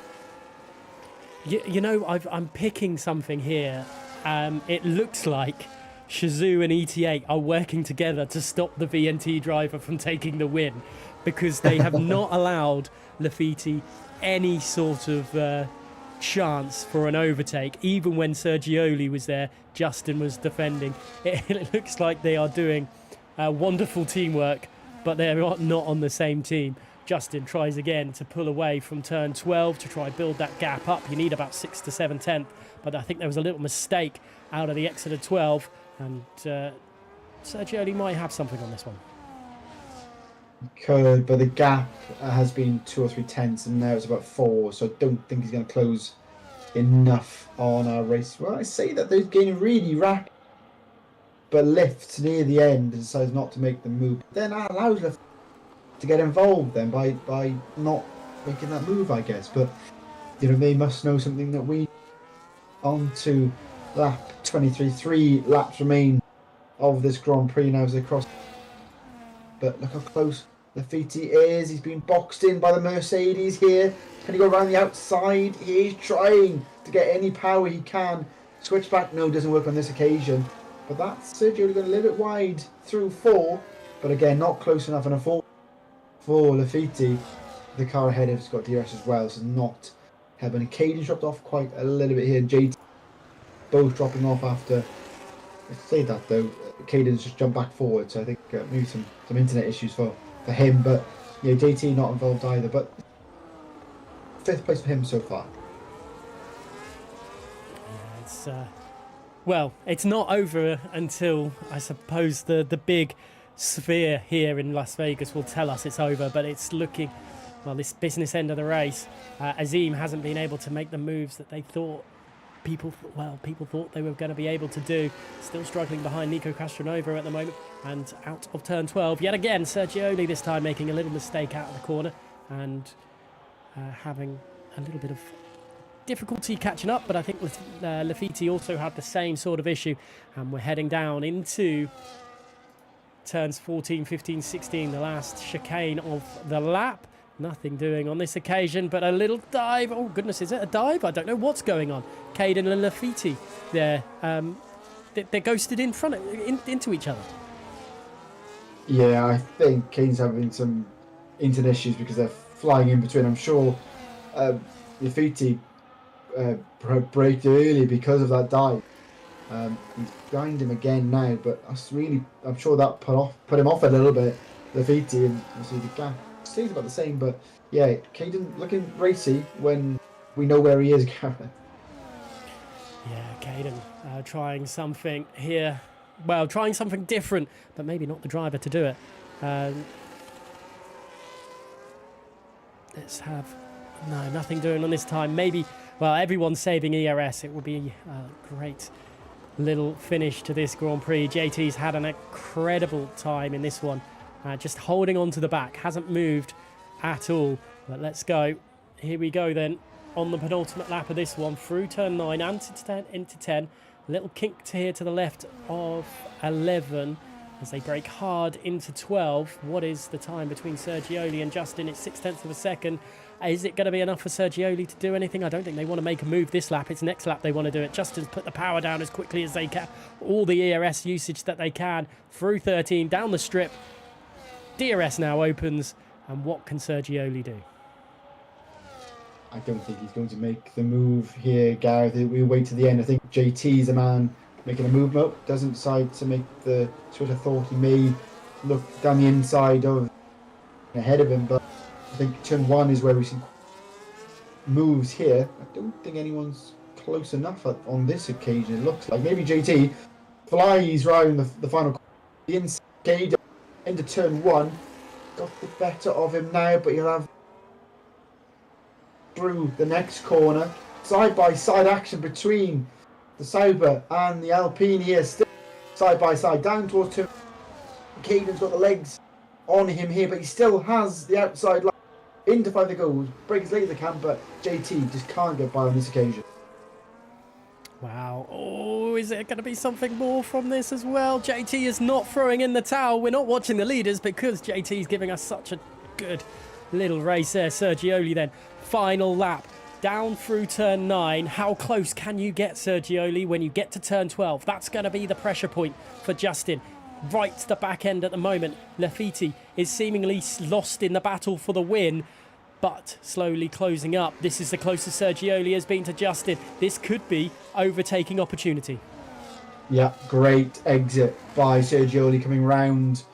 You know, I'm picking something here. It looks like Shazoo and ET8 are working together to stop the VNT driver from taking the win, because they have not allowed Laffiti any sort of chance for an overtake. Even when Sergioli was there, Justin was defending. It looks like they are doing wonderful teamwork, but they're not on the same team. Justin tries again to pull away from turn 12 to try build that gap up. You need about 6 to 7 tenths, but I think there was a little mistake out of the exit of 12, and Sergioli might have something on this one. Could, but the gap has been 2 or 3 tenths, and now it's about 4, so I don't think he's going to close enough on our race. Well, I say that they're getting really rapid, but lifts near the end and decides not to make the move. Then that allows Lift to get involved then by not making that move, I guess. But you know, they must know something that we. On to lap 23. 3 laps remain of this Grand Prix now as they cross. But look how close Laffiti is. He's been boxed in by the Mercedes here. Can he go around the outside? He's trying to get any power he can. Switch back, no, doesn't work on this occasion. But that's Sergio going a little bit wide through 4. But again, not close enough, and a 4 for Laffiti. The car ahead has got DRS as well, so not having. Caden dropped off quite a little bit here. JT both dropping off after. I say that though, Caden's just jumped back forward, so I think maybe some internet issues for him. But yeah, JT not involved either. But 5th place for him so far. It's well, it's not over until I suppose the big sphere here in Las Vegas will tell us it's over, but it's looking, well, this business end of the race, Azim hasn't been able to make the moves that they thought people thought they were going to be able to do. Still struggling behind Nico Castronova at the moment, and out of turn 12 yet again, Sergioli this time making a little mistake out of the corner and having a little bit of difficulty catching up, but I think Laffiti also had the same sort of issue, and we're heading down into turns 14, 15, 16, the last chicane of the lap. Nothing doing on this occasion, but a little dive. Oh goodness, is it a dive? I don't know what's going on. Caden and Laffiti, they're ghosted in front into each other. Yeah, I think Caden's having some internet issues because they're flying in between. I'm sure Lafiti braked early because of that dive. He's behind him again now, but I'm sure that put him off a little bit. Lafiti, and obviously the gap stays about the same, but yeah, Caden looking racy when we know where he is, Gareth. Yeah, Caden trying something here. Well, trying something different, but maybe not the driver to do it. Let's have... No, nothing doing on this time. Maybe... Well, everyone's saving ERS. It will be a great little finish to this Grand Prix. JT's had an incredible time in this one. Just holding on to the back. Hasn't moved at all. But let's go. Here we go then. On the penultimate lap of this one. Through turn 9 and into 10. A little kink to here to the left of 11. As they brake hard into 12. What is the time between Sergioli and Justin? It's 0.6 of a second. Is it going to be enough for Sergioli to do anything? I don't think they want to make a move this lap. It's next lap they want to do it. Justin's put the power down as quickly as they can. All the ERS usage that they can. Through 13, down the strip. DRS now opens. And what can Sergioli do? I don't think he's going to make the move here, Gareth. We wait to the end. I think JT's the man making a move. Nope, doesn't decide to make the switch. I thought he may look down the inside of ahead of him, but I think turn 1 is where we see moves here. I don't think anyone's close enough on this occasion. It looks like maybe JT flies round the final the inside into turn 1. Got the better of him now, but he'll have through the next corner. Side by side action between the Sauber and the Alpine here, still side by side down towards turn. Caden's got the legs on him here, but he still has the outside line into 5 the goals. Break as late as they can, but JT just can't get by on this occasion. Wow. Oh, is there going to be something more from this as well? JT is not throwing in the towel. We're not watching the leaders because JT is giving us such a good little race there. Sergioli then, final lap. Down through turn 9. How close can you get, Sergioli, when you get to turn 12? That's going to be the pressure point for Justin. Right to the back end at the moment. Lafiti is seemingly lost in the battle for the win, but slowly closing up. This is the closest Sergioli has been to Justin. This could be overtaking opportunity. Yeah, great exit by Sergioli coming round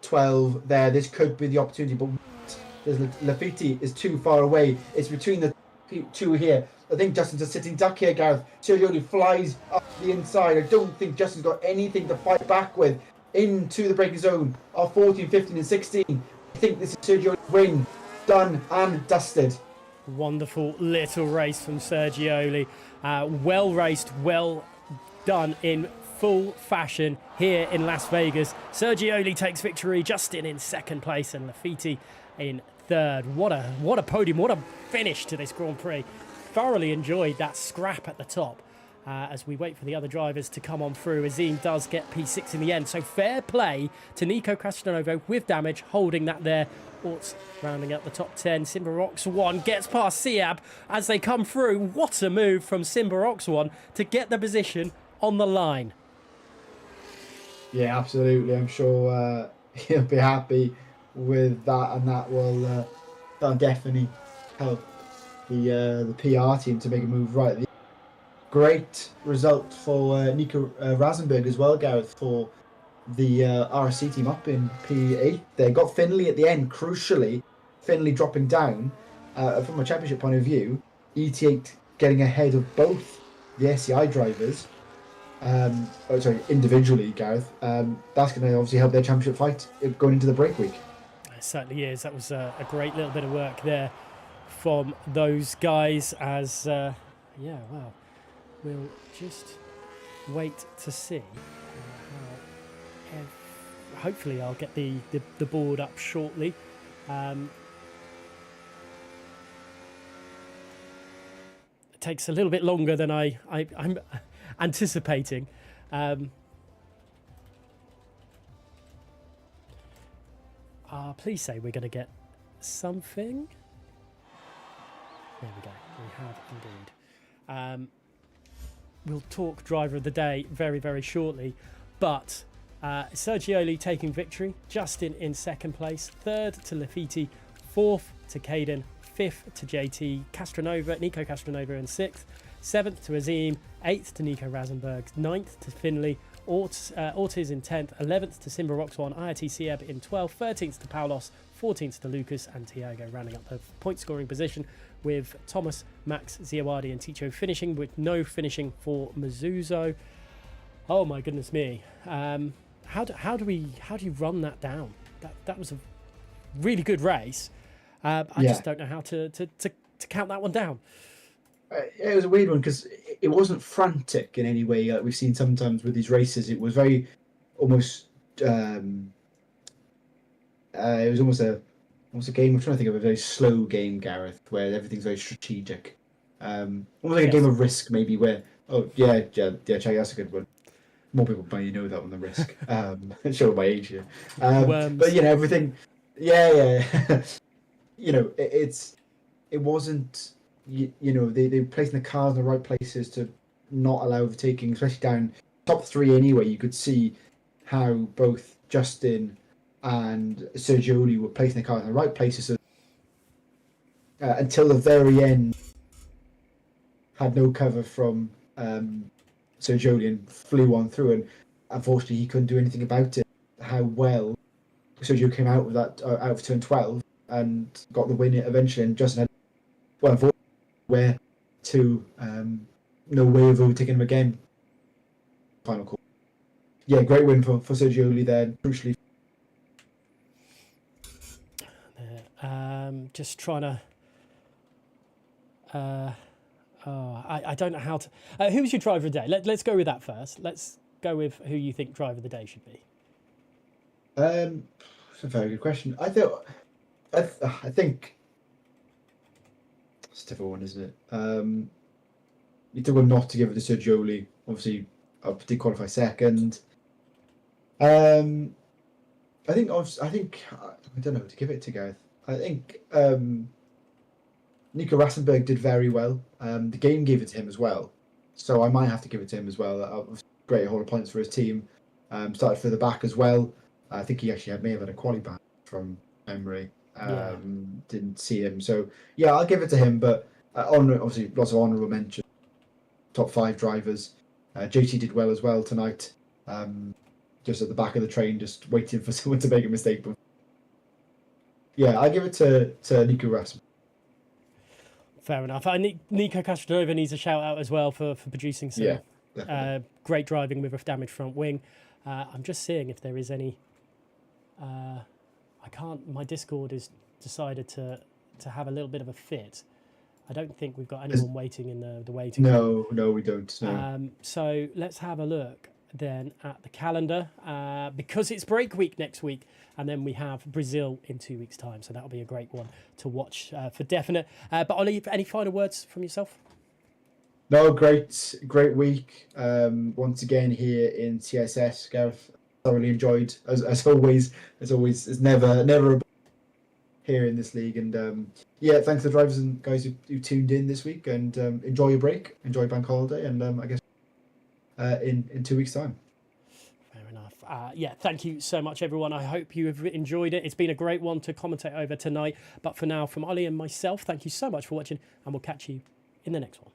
12 there. This could be the opportunity, but Lafiti is too far away. It's between the two here. I think Justin's a sitting duck here, Gareth. Sergioli flies up the inside. I don't think Justin's got anything to fight back with into the braking zone of 14, 15 and 16. I think this is Sergioli's win. Done and dusted. Wonderful little race from Sergioli. Well raced, well done in full fashion here in Las Vegas. Sergioli takes victory. Justin in second place and Lafiti in third. What a podium, what a finish to this Grand Prix. Thoroughly enjoyed that scrap at the top as we wait for the other drivers to come on through. Azim does get P6 in the end, so fair play to Nico Castronovo with damage, holding that there. Orts rounding up the top 10. Simbarox 1 gets past Siab as they come through. What a move from Simbarox 1 to get the position on the line. Yeah, absolutely. I'm sure he'll be happy with that, and that will that'll definitely help the PR team to make a move right. Great result for Nico Rasenberg as well, Gareth, for the RSC team up in P8. They got Finley at the end, crucially. Finley dropping down from a championship point of view. ET8 getting ahead of both the SCI drivers. Individually, Gareth. That's going to obviously help their championship fight going into the break week. It certainly is. That was a great little bit of work there from those guys as, we'll just wait to see. Hopefully I'll get the board up shortly. It takes a little bit longer than I'm anticipating. Please say we're going to get something. There we go. We have indeed. We'll talk driver of the day very, very shortly. But Sergioli taking victory. Justin in second place. Third to Lafiti. Fourth to Caden. 5th to JT Nico Castronova in 6th, 7th to Azim, 8th to Nico Rasenberg, 9th to Finley, Ortiz in 10th, 11th to Simba Roxwan, IRT in 12th, 13th to Paulos, 14th to Lucas, and Tiago rounding up the point scoring position, with Thomas, Max, Ziawadi and Ticho finishing, with no finishing for Mizuzo. Oh my goodness me. How do you run that down? That was a really good race. I just don't know how to count that one down. It was a weird one because it wasn't frantic in any way like we've seen sometimes with these races. It was very almost. It was almost a game. I'm trying to think of a very slow game, Gareth, where everything's very strategic. Almost like a game of Risk, maybe. Where check, that's a good one. More people might know that one than Risk. Showing my age here. But everything. Yeah. It wasn't. They were placing the cars in the right places to not allow overtaking, especially down top 3 anyway. You could see how both Justin and Sergioli were placing the cars in the right places until the very end. Had no cover from Sergioli and flew on through, and unfortunately he couldn't do anything about it. How well Sergio came out with that out of turn 12 and got the win eventually, and Justin had unfortunately where to no way of overtaking him again. Final call. Yeah, great win for Sergioli there, crucially. Just trying to. I don't know how to. Who's your driver of the day? Let's go with that first. Let's go with who you think driver of the day should be. It's a very good question. I think. It's a difficult one, isn't it? You took one not to give it to Sergioli. Obviously, I did qualify second. I think I don't know who to give it to, Gareth. I think Nico Rasenberg did very well. The game gave it to him as well, so I might have to give it to him as well. Great haul of points for his team. Started further back as well. I think he actually may have had a quali ban from memory. Didn't see him, so yeah, I'll give it to him. But obviously, lots of honourable mention. Top 5 drivers. JT did well as well tonight. Just at the back of the train, just waiting for someone to make a mistake. But yeah, I'll give it to Nico Rasenberg. Fair enough. Nico Castronova needs a shout out as well for producing some great driving with a damaged front wing. I'm just seeing if there is any. I can't. My Discord has decided to have a little bit of a fit. I don't think we've got anyone waiting in the waiting room. No, we don't. No. So let's have a look then at the calendar because it's break week next week, and then we have Brazil in 2 weeks' time. So that'll be a great one to watch for definite. But Ollie, any final words from yourself? No, great week. Once again here in CSS, Gareth. Thoroughly enjoyed as always. It's never a here in this league, and thanks to the drivers and guys who tuned in this week, and enjoy your break, enjoy bank holiday, and I guess in 2 weeks' time. Fair enough. Thank you so much, everyone. I hope you have enjoyed it. It's been a great one to commentate over tonight. But for now, from Ollie and myself, thank you so much for watching, and we'll catch you in the next one.